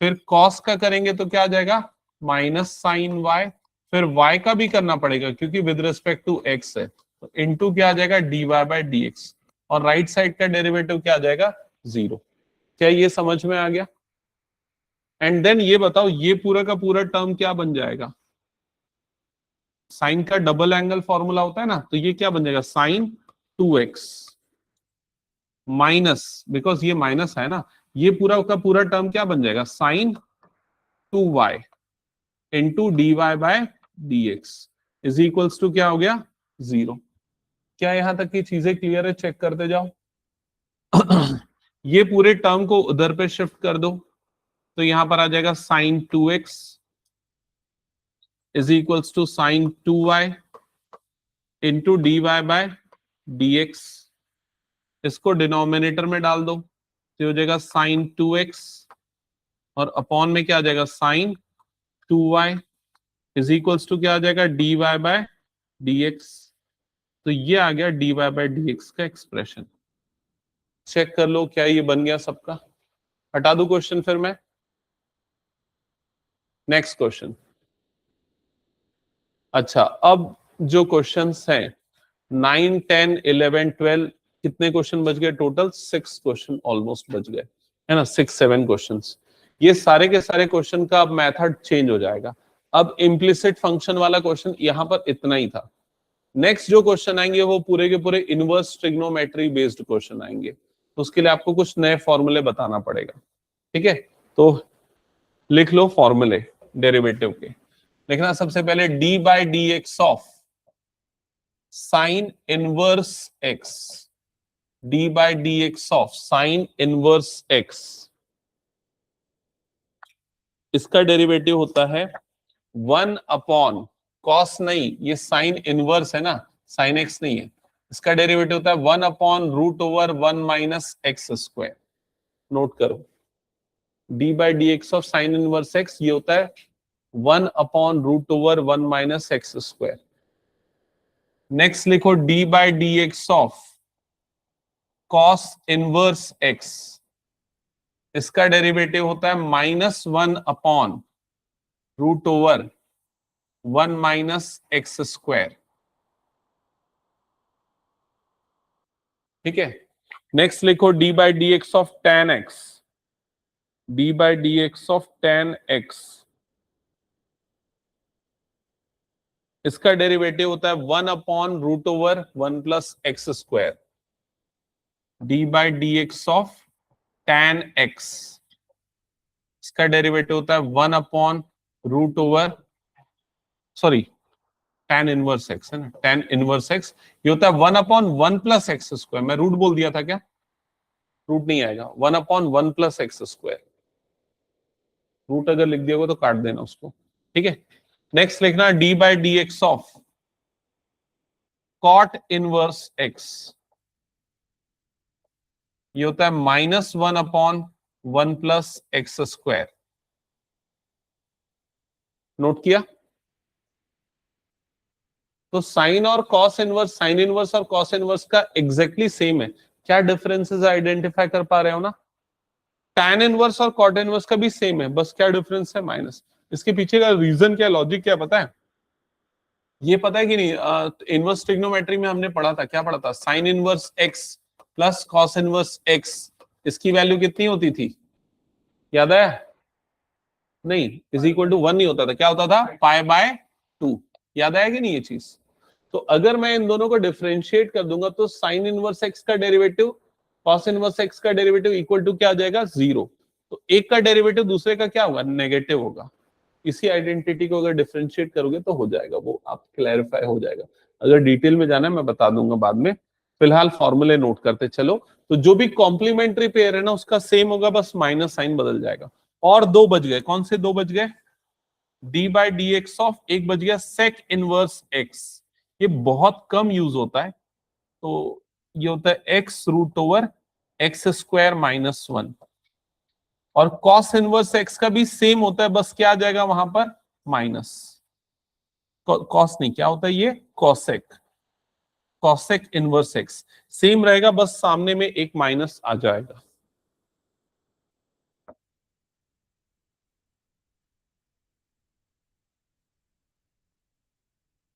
फिर कॉस का करेंगे तो क्या आ जाएगा, माइनस साइन वाई, फिर वाई का भी करना पड़ेगा क्योंकि विद रिस्पेक्ट टू एक्स है, तो इनटू क्या आ जाएगा, d y by d x, और राइट साइड का डेरिवेटिव क्या आ जाएगा, 0। क्या ये समझ में आ गया? एंड देन ये बताओ, ये पूरा का पूरा टर्म क्या बन जाएगा? साइन का डबल एंगल फॉर्मूला होता है ना, तो ये क्या बन जाएगा, साइन 2x माइनस, बिकॉज ये माइनस है ना, ये पूरा का पूरा टर्म क्या बन जाएगा, sine 2y into d y by d x is equals to क्या हो गया, 0। क्या यहां तक की चीजें क्लियर है? चेक करते जाओ। ये पूरे टर्म को उधर पे शिफ्ट कर दो, तो यहां पर आ जाएगा sine 2x is equals to sine 2y into d y by d x. इसको डिनोमिनेटर में डाल दो तो हो जाएगा साइन 2x, और अपॉन में क्या आ जाएगा, sine 2y is equals to क्या आ जाएगा, dy बाय dx। तो ये आ गया dy बाय dx का एक्सप्रेशन। चेक कर लो क्या ये बन गया सबका। हटा दूं क्वेश्चन फिर मैं, नेक्स्ट क्वेश्चन। अच्छा, अब जो क्वेश्चंस हैं 9, 10, 11, 12, कितने क्वेश्चन बच गए टोटल? 6 क्वेश्चन ऑलमोस्ट बच गए, है ना, 6-7 क्वेश्चंस। ये सारे के सारे क्वेश्चन का अब मेथड चेंज हो जाएगा। अब इम्प्लिसिट फंक्शन वाला क्वेश्चन यहां पर इतना ही था। नेक्स्ट जो क्वेश्चन आएंगे वो पूरे के पूरे इनवर्स ट्रिग्नोमेट्री बेस्ड क्वेश्चन आएंगे, तो उसके लिए आपको कुछ नए फॉर्मूले बताना पड़ेगा। ठीक है, तो लिख लो फॉर्मूले डेरिवेटिव के। लिखना सबसे पहले D by d x of sine inverse x, d by d x of sine inverse x, इसका डेरिवेटिव होता है 1 अपॉन कॉस, नहीं ये साइन इनवर्स है ना, साइन एक्स नहीं है, इसका डेरिवेटिव होता है 1 upon root over 1 minus x square. Note करो, d by d x of sine inverse x ये होता है 1 upon root over 1 minus x square. Next लिखो d by d x of cos inverse x, इसका derivative होता है -1 upon root over 1 minus x square. ठीक है, नेक्स्ट लिखो d by d x of tan x, d by d x of tan x, इसका derivative होता है 1 upon root over 1 plus x square. D by d x of tan x, इसका derivative होता है 1 upon root over, sorry tan inverse x है ना, tan inverse x, ये होता है 1 अपॉन 1 प्लस एक्स स्क्वायर। मैं रूट बोल दिया था क्या? रूट नहीं आएगा, 1 upon 1 plus x square. Root अगर लिख दिया होगा तो काट देना उसको। ठीक है, नेक्स्ट लिखना d by d x of cot inverse x, ये होता है -1 upon 1 plus x square. Note किया? तो साइन और कॉस इनवर्स, साइन इनवर्स और कॉस इनवर्स का एग्जैक्टली सेम है। क्या डिफरेंसेस आइडेंटिफाई कर पा रहे हो ना? टैन इनवर्स और कॉट इनवर्स का भी सेम है, बस क्या डिफरेंस है, माइनस। इसके पीछे का रीजन क्या, लॉजिक क्या पता है? ये पता है कि नहीं? इनवर्स ट्रिग्नोमेट्री में हमने पढ़ा था, क्या पढ़ा था? Sign inverse x plus cos inverse x, इसकी वैल्यू कितनी होती थी, याद है? नहीं, इज इक्वल टू 1 नहीं होता था, क्या होता था? Pi by 2। याद आया कि नहीं ये चीज? तो अगर मैं इन दोनों को डिफरेंशिएट कर दूंगा तो साइन इनवर्स एक्स का डेरिवेटिव कॉस इनवर्स एक्स का डेरिवेटिव इक्वल टू क्या आ जाएगा? 0। तो एक का डेरिवेटिव दूसरे का क्या होगा? नेगेटिव होगा। इसी आइडेंटिटी को अगर डिफरेंशिएट करोगे तो हो जाएगा, वो आप क्लैरिफाई हो जाएगा। अगर डिटेल में जाना है मैं बता दूंगा बाद में, फिलहाल फॉर्मूले नोट करते चलो। तो जो भी कॉम्प्लीमेंट्री पेयर है ना उसका सेम होगा, बस माइनस साइन बदल जाएगा। और दो बच गए, कौन से दो बच गए? D by d x of, एक बच गया सेक इनवर्स एक्स, ये बहुत कम यूज होता है, तो ये होता है x root over x square -1। और कॉस इनवर्स एक्स का भी सेम होता है, बस क्या आ जाएगा वहां पर? माइनस। कॉस नहीं, क्या होता है ये? Cosec, cosec inverse x same रहेगा, बस सामने में एक माइनस आ जाएगा।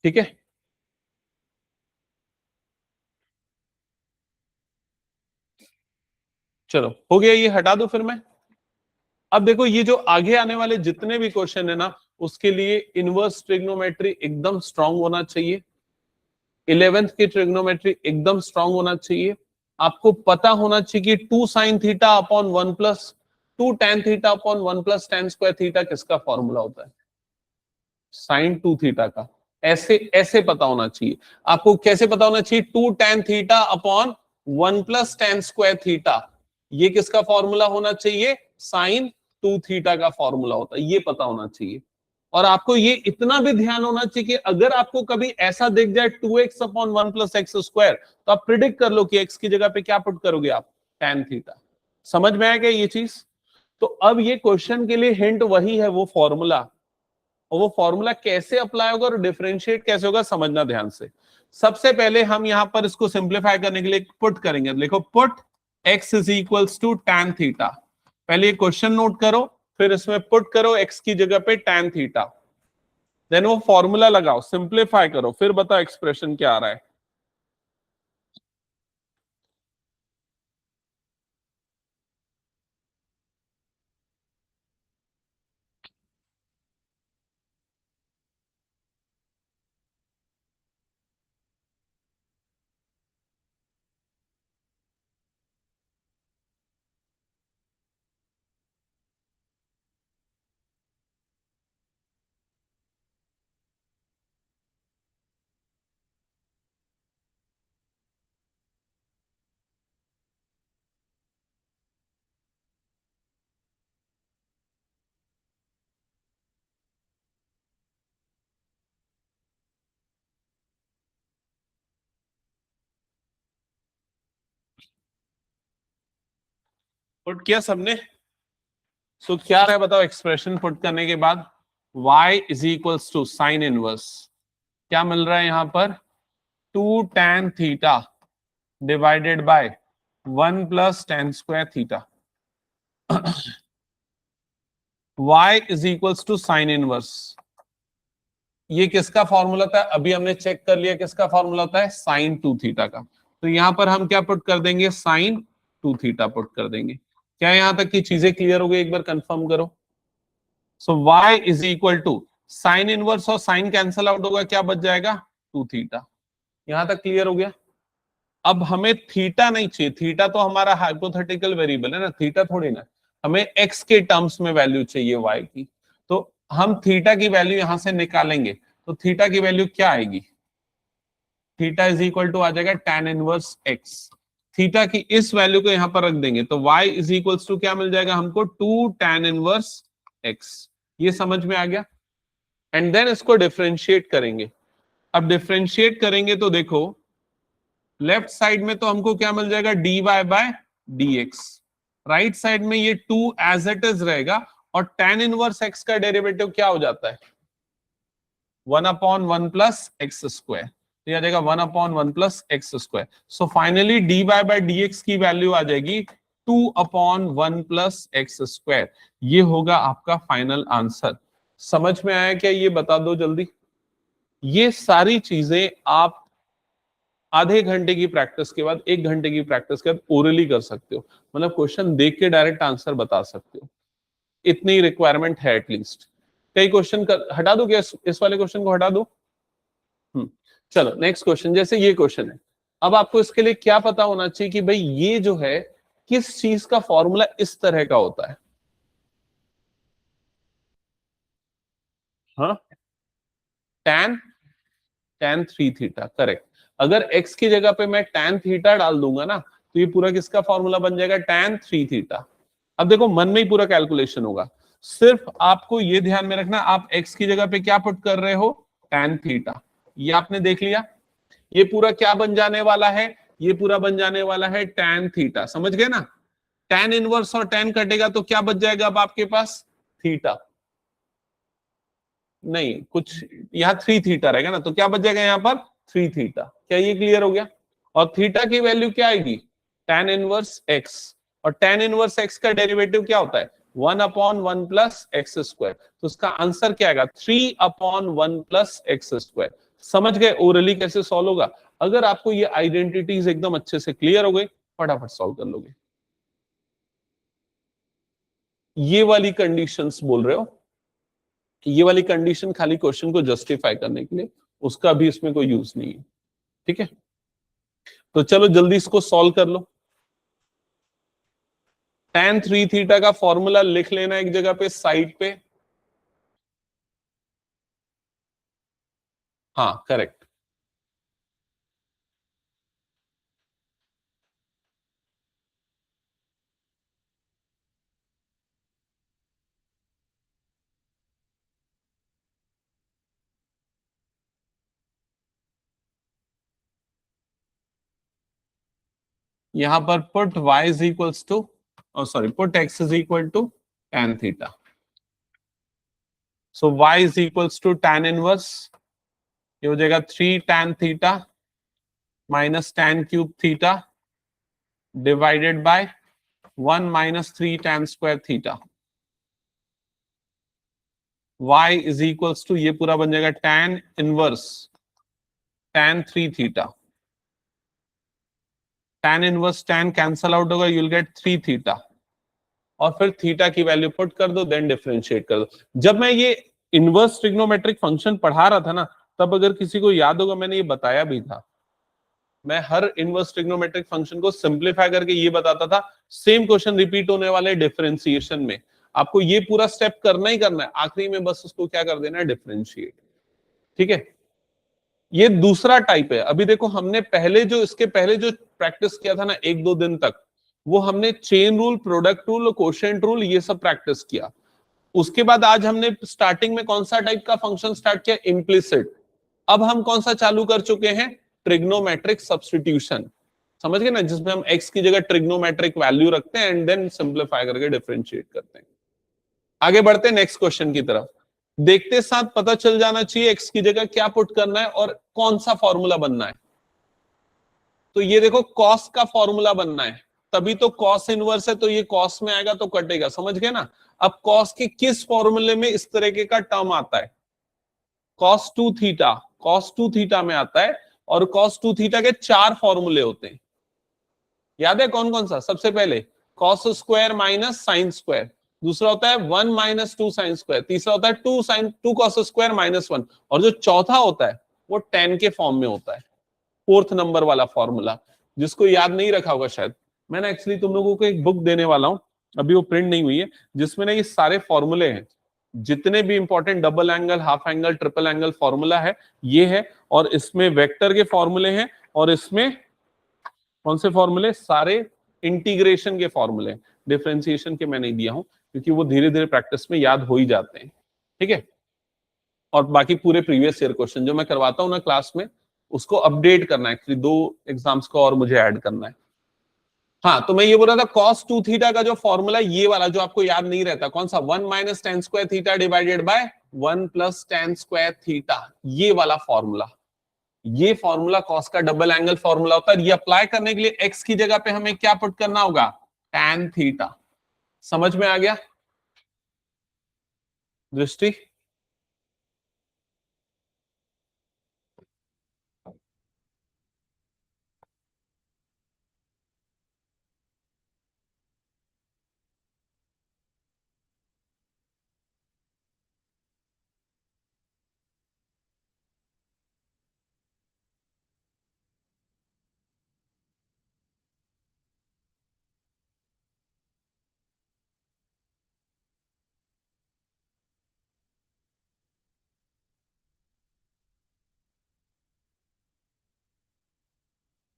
ठीक है, चलो हो गया, ये हटा दो फिर मैं। अब देखो ये जो आगे आने वाले जितने भी क्वेश्चन है ना, उसके लिए इनवर्स ट्रिग्नोमेट्री एकदम स्ट्रांग होना चाहिए। 11th की ट्रिग्नोमेट्री एकदम स्ट्रांग होना चाहिए। आपको पता होना चाहिए कि 2 sine theta upon 1 plus 2 tan theta upon 1 plus ten square theta किसका फॉर्मूला होता है? साइन 2 थीटा का। ऐसे ऐसे पता होना चाहिए आपको। कैसे पता होना चाहिए? 2 tan theta upon 1 plus ten square theta, ये किसका फॉर्मूला होना चाहिए? साइन 2 थीटा का फॉर्मूला होता है, ये पता होना चाहिए। और आपको ये इतना भी ध्यान होना चाहिए कि अगर आपको कभी ऐसा दिख जाए 2x upon 1 plus x square, तो आप प्रिडिक्ट कर लो कि x की जगह पे क्या पुट करोगे आप? tan theta. समझ में आया क्या ये चीज? तो अब ये क्वेश्चन के लिए हिंट वही है, वो फॉर्मूला और वो फॉर्मूला कैसे अप्लाई होगा और डिफरेंशिएट कैसे होगा समझना ध्यान से। सबसे पहले हम यहां पर इसको सिंप्लीफाई करने के लिए पुट करेंगे। देखो put x is equals to tan theta. पहले ये क्वेश्चन नोट करो, फिर इसमें पुट करो x की जगह पे tan थीटा, देन वो फॉर्मूला लगाओ, सिंप्लीफाई करो, फिर बताओ एक्सप्रेशन क्या आ रहा है। पुट किया सबने? सो क्या रहा है बताओ एक्सप्रेशन पुट करने के बाद। y is equals to sine inverse, क्या मिल रहा है यहां पर, 2 tan theta divided by 1 + tan² theta. y is equals to sine inverse, ये किसका फॉर्मूला था, अभी हमने चेक कर लिया किसका फॉर्मूला था, sin 2 थीटा का। तो यहां पर हम क्या पुट कर देंगे, sin 2 थीटा पुट कर देंगे। क्या यहां तक की चीजें क्लियर हो गई, एक बार कंफर्म करो। So y is equal to sine inverse और साइन कैंसल आउट होगा, क्या बच जाएगा, 2 थीटा। यहां तक क्लियर हो गया। अब हमें थीटा नहीं चाहिए, थीटा तो हमारा हाइपोथेटिकल वेरिएबल है ना, थीटा थोड़ी ना, हमें x के टर्म्स में वैल्यू चाहिए y की। तो हम थीटा की वैल्यू यहां से निकालेंगे, तो थीटा की वैल्यू क्या आएगी, थीटा इज इक्वल टू आ जाएगा tan इनवर्स x। थीटा की इस वैल्यू को यहां पर रख देंगे तो y इज इक्वल टू क्या मिल जाएगा हमको, 2 tan इनवर्स x। ये समझ में आ गया। एंड देन इसको डिफरेंशिएट करेंगे। अब डिफरेंशिएट करेंगे तो देखो लेफ्ट साइड में तो हमको क्या मिल जाएगा, dy/dx। राइट साइड में ये 2 एज इट इज रहेगा, और tan इनवर्स x का डेरिवेटिव क्या हो जाता है, 1/1 प्लस एक्स स्क्वायर। तो आ जाएगा 1/1 plus x square. So finally dy/dx की वैल्यू आ जाएगी 2/1 प्लस एक्स स्क्वायर। ये होगा आपका फाइनल आंसर। समझ में आया क्या, ये बता दो जल्दी। ये सारी चीजें आप आधे घंटे की प्रैक्टिस के बाद, 1 घंटे की प्रैक्टिस के बाद ओरली कर सकते हो, मतलब क्वेश्चन देख के डायरेक्ट आंसर बता सकते हो। इतनी रिक्वायरमेंट है एटलीस्ट। कई क्वेश्चन हटा दो क्या, इस वाले क्वेश्चन को हटा दो। चलो नेक्स्ट क्वेश्चन, जैसे ये क्वेश्चन है। अब आपको इसके लिए क्या पता होना चाहिए कि भाई ये जो है किस चीज का फॉर्मूला इस तरह का होता है। हाँ, tan tan 3 थीटा, करेक्ट। अगर x की जगह पे मैं tan थीटा डाल दूंगा ना, तो ये पूरा किसका फॉर्मूला बन जाएगा, tan 3 थीटा। अब देखो मन में ही पूरा कैलकुलेशन होगा, सिर्फ आपको ये ध्यान में रखना आप x की जगह पे क्या पुट कर रहे हो, tan थीटा। ये आपने देख लिया। ये पूरा क्या बन जाने वाला है, ये पूरा बन जाने वाला है tan थीटा, समझ गए ना। tan इनवर्स और tan कटेगा तो क्या बच जाएगा अब आपके पास, थीटा। नहीं कुछ, यहाँ 3 थीटा रहेगा ना, तो क्या बच जाएगा यहाँ पर, 3 थीटा। क्या ये क्लियर हो गया। और थीटा की वैल्यू क्या आएगी, tan इनवर्स x। और tan इनवर्स x का डेरिवेटिव क्या होता है, 1/1 प्लस एक्स स्क्वायर। तो उसका आंसर क्या आएगा, 3/1 प्लस एक्स स्क्वायर। समझ गए ओरली कैसे सॉल्व होगा। अगर आपको ये आइडेंटिटीज एकदम अच्छे से क्लियर हो गई, फटाफट सॉल्व कर लोगे। ये वाली कंडीशंस बोल रहे हो, ये वाली कंडीशन खाली क्वेश्चन को जस्टिफाई करने के लिए, उसका भी इसमें कोई यूज नहीं है। ठीक है, तो चलो जल्दी इसको सॉल्व कर लो। tan 3 थीटा का फॉर्मूला लिख लेना एक जगह पे साइड पे। हाँ करेक्ट। यहां पर put y is equals to, sorry put x is equal to tan theta. So y is equals to tan inverse, ये हो जाएगा 3 tan theta minus tan cube theta divided by 1 minus 3 tan square theta. y is equals to ये पूरा बन जाएगा tan inverse tan 3 theta, tan inverse tan cancel out होगा, you will get 3 theta, और फिर थीटा की वैल्यू पुट कर दो, देन डिफरेंशिएट कर दो। जब मैं ये इनवर्स ट्रिग्नोमेट्रिक फंक्शन पढ़ा रहा था ना, तब अगर किसी को याद होगा मैंने ये बताया भी था, मैं हर इनवर्स ट्रिग्नोमेट्रिक फंक्शन को सिंपलीफाई करके ये बताता था, सेम क्वेश्चन रिपीट होने वाले डिफरेंशिएशन में, आपको ये पूरा स्टेप करना ही करना है, आखिरी में बस उसको क्या कर देना है, डिफरेंशिएट। ठीक है, ये दूसरा टाइप है। अभी देखो हमने पहले जो इसके पहले जो प्रैक्टिस किया था ना 1-2 दिन तक, वो हमने chain rule, product rule, quotient rule, ये सब प्रैक्टिस किया। उसके बाद आज हमने स्टार्टिंग में कौन सा टाइप का फंक्शन स्टार्ट किया, इम्प्लिसिट। अब हम कौन सा चालू कर चुके हैं, ट्रिग्नोमेट्रिक सब्स्टिट्यूशन। समझ गए ना, जिसमें हम x की जगह ट्रिग्नोमेट्रिक वैल्यू रखते हैं एंड देन सिंप्लीफाई करके डिफरेंशिएट करते हैं। आगे बढ़ते हैं नेक्स्ट क्वेश्चन की तरफ। देखते साथ पता चल जाना चाहिए x की जगह क्या पुट करना है और कौन सा फॉर्मूला बनना है। तो ये देखो कॉस का फॉर्मूला बनना है, तभी तो कॉस इनवर्स है, तो ये कॉस में आएगा तो कटेगा, समझ गए ना। अब कॉस के किस फॉर्मूले में इस तरीके का टर्म आता है, कॉस 2 थीटा, कॉस 2 थीटा में आता है, और कॉस 2 थीटा के 4 फॉर्मूले होते हैं। याद है कौन कौन सा, सबसे पहले cos square minus sine square, दूसरा होता है 1 माइनस 2 साइन स्क्वायर, तीसरा होता है 2 कॉस स्क्वायर माइनस 1, और जो चौथा होता है वो tan के फॉर्म में होता है, फोर्थ नंबर वाला फॉर्मूला, जिसको याद नहीं रखा होगा शायद। मैं ना एक्चुअली तुम लोगों को एक बुक देने वाला हूं, अभी वो प्रिंट नहीं हुई है, जिसमें ना ये सारे फॉर्मूले हैं, जितने भी important double angle, half angle, triple angle formula है ये है, और इसमें वेक्टर के फॉर्मूले हैं, और इसमें कौन से फॉर्मूले, सारे इंटीग्रेशन के फॉर्मूले, डिफरेंशिएशन के मैं नहीं दिया हूं क्योंकि वो धीरे धीरे प्रैक्टिस में याद हो ही जाते हैं। ठीक है, और बाकी पूरे प्रीवियस ईयर क्वेश्चन जो मैं करवाता हूं ना क्लास में, उसको अपडेट करना है, एक्चुअली 2 एग्जाम्स को और मुझे ऐड करना है। हाँ, तो मैं ये बोल रहा था कॉस 2 थीटा का जो फॉर्मूला ये वाला जो आपको याद नहीं रहता, कौन सा, 1 minus tan square theta divided by 1 plus tan square theta, ये वाला फॉर्मूला, ये फॉर्मूला कॉस का डबल एंगल फॉर्मूला होता है। ये अप्लाई करने के लिए एक्स की जगह पे हमें क्या पुट करना होगा, tan थीटा। समझ में आ गया दृष्टि?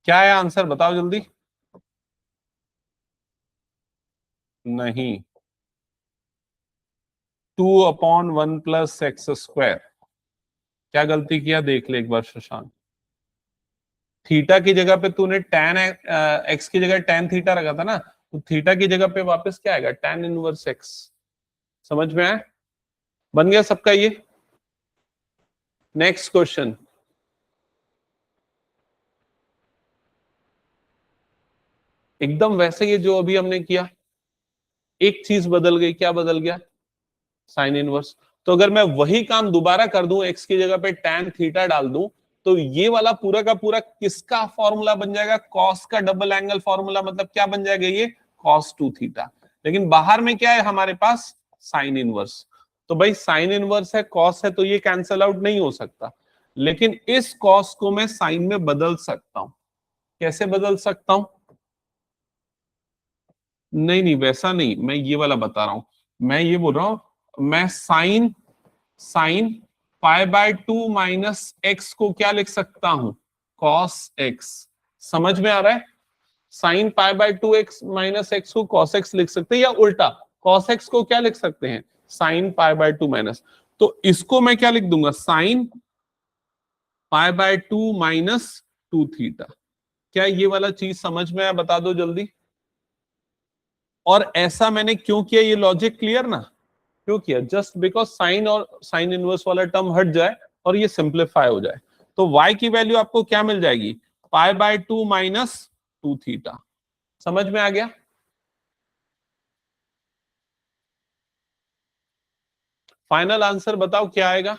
क्या है आंसर, बताओ जल्दी। नहीं, 2/1 प्लस एक्स स्क्वायर। क्या गलती किया देख ले एक बार शशांक। थीटा की जगह पे तूने tan एक्स की जगह tan थीटा रखा था ना, तो थीटा की जगह पे वापस क्या आएगा, tan इनवर्स एक्स। समझ में आया, बन गया सबका ये। नेक्स्ट क्वेश्चन, एकदम वैसे ही जो अभी हमने किया, एक चीज बदल गई, क्या बदल गया, साइन इनवर्स। तो अगर मैं वही काम दोबारा कर दूं, एक्स की जगह पे tan थीटा डाल दूं, तो ये वाला पूरा का पूरा किसका फॉर्मूला बन जाएगा, कॉस का डबल एंगल फॉर्मूला, मतलब क्या बन जाएगा ये, cos 2 थीटा। लेकिन बाहर में क्या है हमारे पास, साइन इनवर्स। तो भाई साइन इनवर्स है, कॉस है, तो ये कैंसल आउट नहीं हो सकता, लेकिन इस कॉस को मैं साइन में बदल सकता हूं। कैसे बदल सकता हूं, नहीं नहीं वैसा नहीं, मैं ये वाला बता रहा हूं। मैं ये बोल रहा हूं, मैं साइन साइन π/2 माइनस एक्स को क्या लिख सकता हूं, cos x। समझ में आ रहा है, साइन π/2 एक्स माइनस एक्स को cos x लिख सकते हैं, या उल्टा cos x को क्या लिख सकते हैं, साइन π/2 माइनस। तो इसको मैं क्या लिख दूंगा, साइन π/2 माइनस 2 थीटा। क्या ये वाला चीज समझ में आया, बता दो जल्दी। और ऐसा मैंने क्यों किया, ये लॉजिक क्लियर ना। क्यों किया? जस्ट बिकॉज साइन और साइन इनवर्स वाला टर्म हट जाए और ये सिंप्लीफाई हो जाए। तो y की वैल्यू आपको क्या मिल जाएगी? π/2 माइनस 2 थीटा। समझ में आ गया? फाइनल आंसर बताओ क्या आएगा?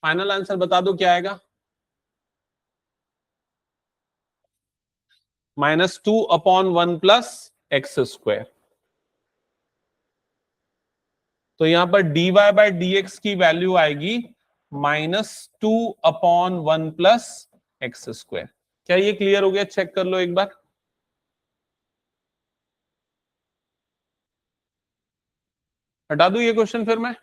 फाइनल आंसर बता दो क्या आएगा? -2/1 प्लस एक्स स्क्वायर। तो यहां पर dy/dx की वैल्यू आएगी -2/1 प्लस एक्स स्क्वायर। क्या ये क्लियर हो गया? चेक कर लो एक बार। हटा दूं ये क्वेश्चन फिर मैं?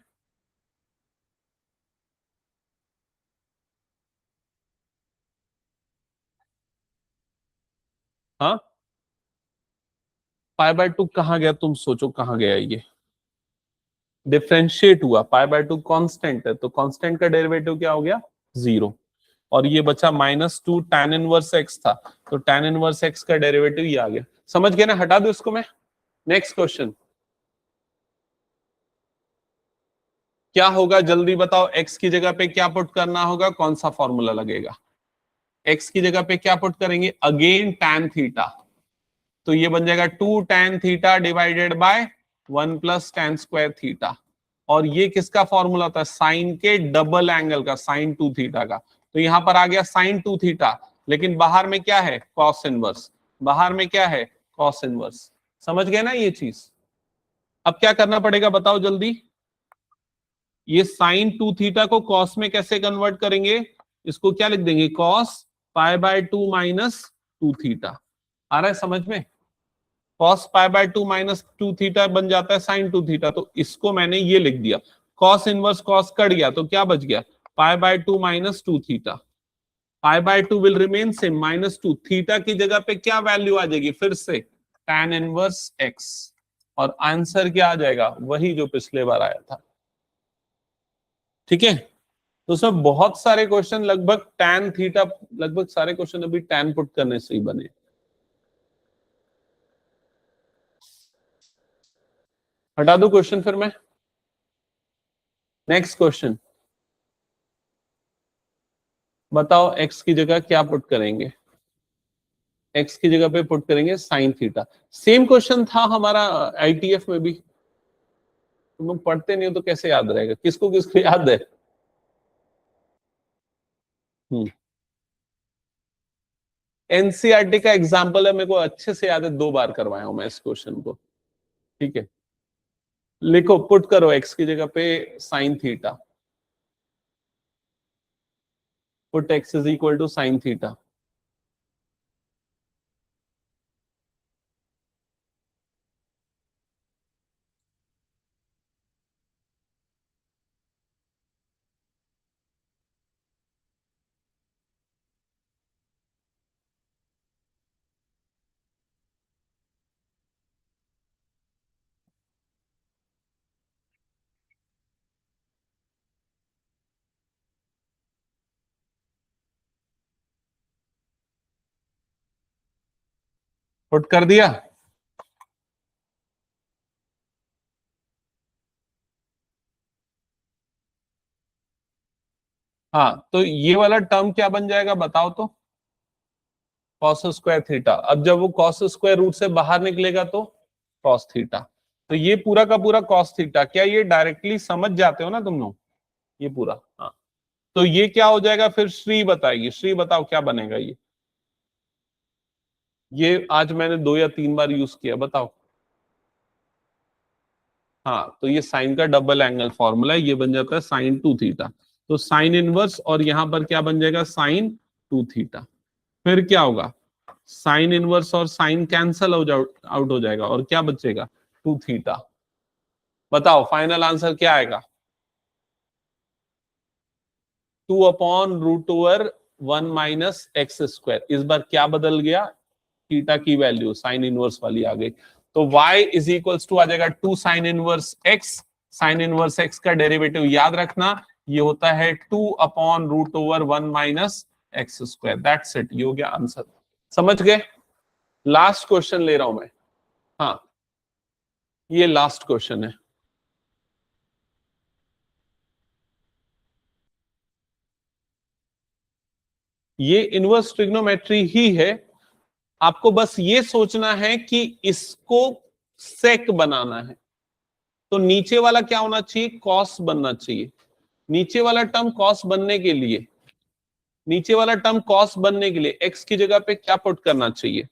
हाँ, π/2 कहां गया? तुम सोचो कहां गया ये? डिफ्रेंशिएट हुआ। π/2 कांस्टेंट है, तो कांस्टेंट का डेरिवेटिव क्या हो गया? 0। और ये बचा -2 tan इनवर्स एक्स था, तो tan इनवर्स एक्स का डेरिवेटिव ये आ गया। समझ गए ना? हटा दो इसको मैं। नेक्स्ट क्वेश्चन क्या होगा? जल्दी बताओ। एक्स की जगह पे क्या पुट करना होगा? कौन सा फॉर्मूला लगेगा? एक्स की जगह पे क्या पुट करेंगे? Again tan theta. तो ये बन जाएगा 2 tan theta divided by 1 plus tan square theta. और ये किसका फॉर्मूला था? साइन के डबल एंगल का, साइन 2 थीटा का। तो यहां पर आ गया साइन 2 थीटा, लेकिन बाहर में क्या है? Cos inverse. बाहर में क्या है? Cos inverse. समझ गए ना ये चीज? अब क्या करना पड़ेगा बताओ जल्दी। ये साइन 2 थीटा को कॉस में कैसे कन्वर्ट करेंगे? इसको क्या लिख देंगे? Cos π/2 minus 2 theta. आ रहा है समझ में? कॉस π/2 माइनस 2 थीटा बन जाता है साइन 2 थीटा। तो इसको मैंने ये लिख दिया। कॉस इनवर्स कॉस कट गया तो क्या बच गया? π/2 minus 2 theta. π/2 will remain same -2। Theta की जगह पे क्या वैल्यू आ जाएगी? फिर से tan इनवर्स एक्स। और आंसर क्या आ जाएगा? वही जो पिछले बार आया था। ठीक है, तो उसमें बहुत सारे क्वेश्चन लगभग tan थीटा, लगभग सारे क्वेश्चन अभी tan पुट करने से ही बने। हटा दो क्वेश्चन फिर मैं। नेक्स्ट क्वेश्चन बताओ। एक्स की जगह क्या पुट करेंगे? एक्स की जगह पे पुट करेंगे साइन थीटा। सेम क्वेश्चन था हमारा आईटीएफ में भी। तुम लोग पढ़ते नहीं हो तो कैसे याद रहेगा? किसको किसको याद है? एनसीईआरटी का एग्जाम्पल है, मेरे को अच्छे से याद है, 2 बार करवाया हूं मैं इस क्वेश्चन को। ठीक है, लिखो, पुट करो एक्स की जगह पे sine theta. Put x is equal to sine theta. Put कर दिया? हाँ, तो ये वाला टर्म क्या बन जाएगा बताओ तो? Cos square theta. अब जब वो कॉस स्क्वायर रूट से बाहर निकलेगा तो कॉस थीटा। तो ये पूरा का पूरा कॉस थीटा। क्या ये डायरेक्टली समझ जाते हो ना तुम लोग? ये पूरा, हाँ। तो ये क्या हो जाएगा फिर? श्री बताएगी। श्री बताओ क्या बनेगा ये आज मैंने 2 या 3 बार यूज किया, बताओ। हाँ, तो ये साइन का डबल एंगल फॉर्मूला है, ये बन जाता है साइन 2 थीटा। तो साइन इनवर्स और यहां पर क्या बन जाएगा? Sine 2 theta. फिर क्या होगा? साइन इनवर्स और साइन कैंसल आउट हो जाएगा और क्या बचेगा? 2 थीटा। बताओ फाइनल आंसर क्या आएगा? 2/√1 माइनस एक्स स्क्वायर। इस बार क्या बदल गया? थीटा की वैल्यू साइन इनवर्स वाली आ गई। तो y इज इक्वल्स टू आ जाएगा 2 sine inverse x। Sine inverse x का डेरिवेटिव याद रखना, ये होता है 2/√1 minus x square. That's it, ये हो गया आंसर। समझ गए? लास्ट क्वेश्चन ले रहा हूं मैं। हाँ, ये लास्ट क्वेश्चन है। ये इनवर्स ट्रिग्नोमेट्री ही है। आपको बस ये सोचना है कि इसको सेक बनाना है, तो नीचे वाला क्या होना चाहिए, कॉस बनना चाहिए। नीचे वाला टर्म कॉस बनने के लिए, नीचे वाला टर्म कॉस बनने के लिए एक्स की जगह पे क्या पुट करना चाहिए,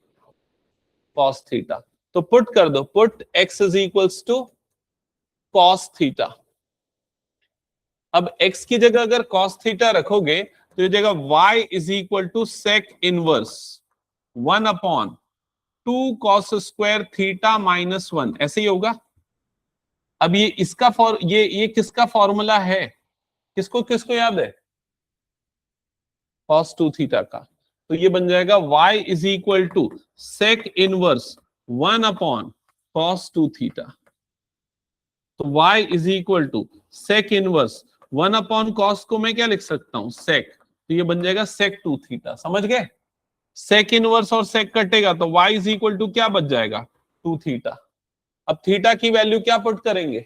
कॉस थीटा। तो पुट कर दो, put x is equals to cos theta. अब x की जगह अगर cos थीटा रखोगे तो ये जगह y is equal to sec inverse 1/2 cos square theta minus 1, ऐसे ही होगा। अब ये इसका ये किसका फॉर्मूला है, किसको किसको याद है, cos 2 थीटा का। तो ये बन जाएगा y is equal to sec inverse 1/cos 2 theta. तो y is equal to sec inverse 1/cos को मैं क्या लिख सकता हूं, सेक। तो ये बन जाएगा सेक 2 थीटा। समझ गए, सेक इनवर्स और सेक कटेगा तो y इज इक्वल टू क्या बच जाएगा, 2 थीटा। अब थीटा की वैल्यू क्या पुट करेंगे,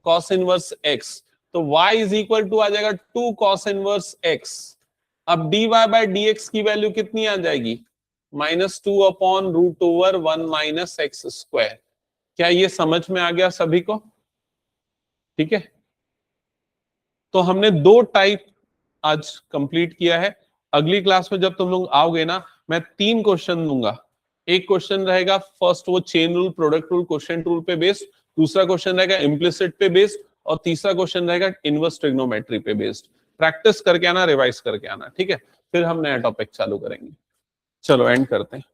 cos इनवर्स x। तो y इज इक्वल टू आ जाएगा 2 cos इनवर्स x। अब dy बाय dx की वैल्यू कितनी आ जाएगी, -2/√1 माइनस एक्स स्क्वायर। क्या ये समझ में आ गया सभी को, ठीक है। तो हमने 2 टाइप आज कंप्लीट किया है। अगली क्लास में जब तुम लोग आओगे ना, मैं 3 क्वेश्चन दूंगा। एक क्वेश्चन रहेगा फर्स्ट वो chain rule, product rule, quotient rule पे बेस्ड। दूसरा क्वेश्चन रहेगा इम्प्लिसिट पे बेस्ड, और तीसरा क्वेश्चन रहेगा इनवर्स ट्रिग्नोमेट्री पे बेस्ड। प्रैक्टिस करके आना, रिवाइज करके आना, ठीक है। फिर हम नया टॉपिक चालू करेंगे। चलो एंड करते हैं।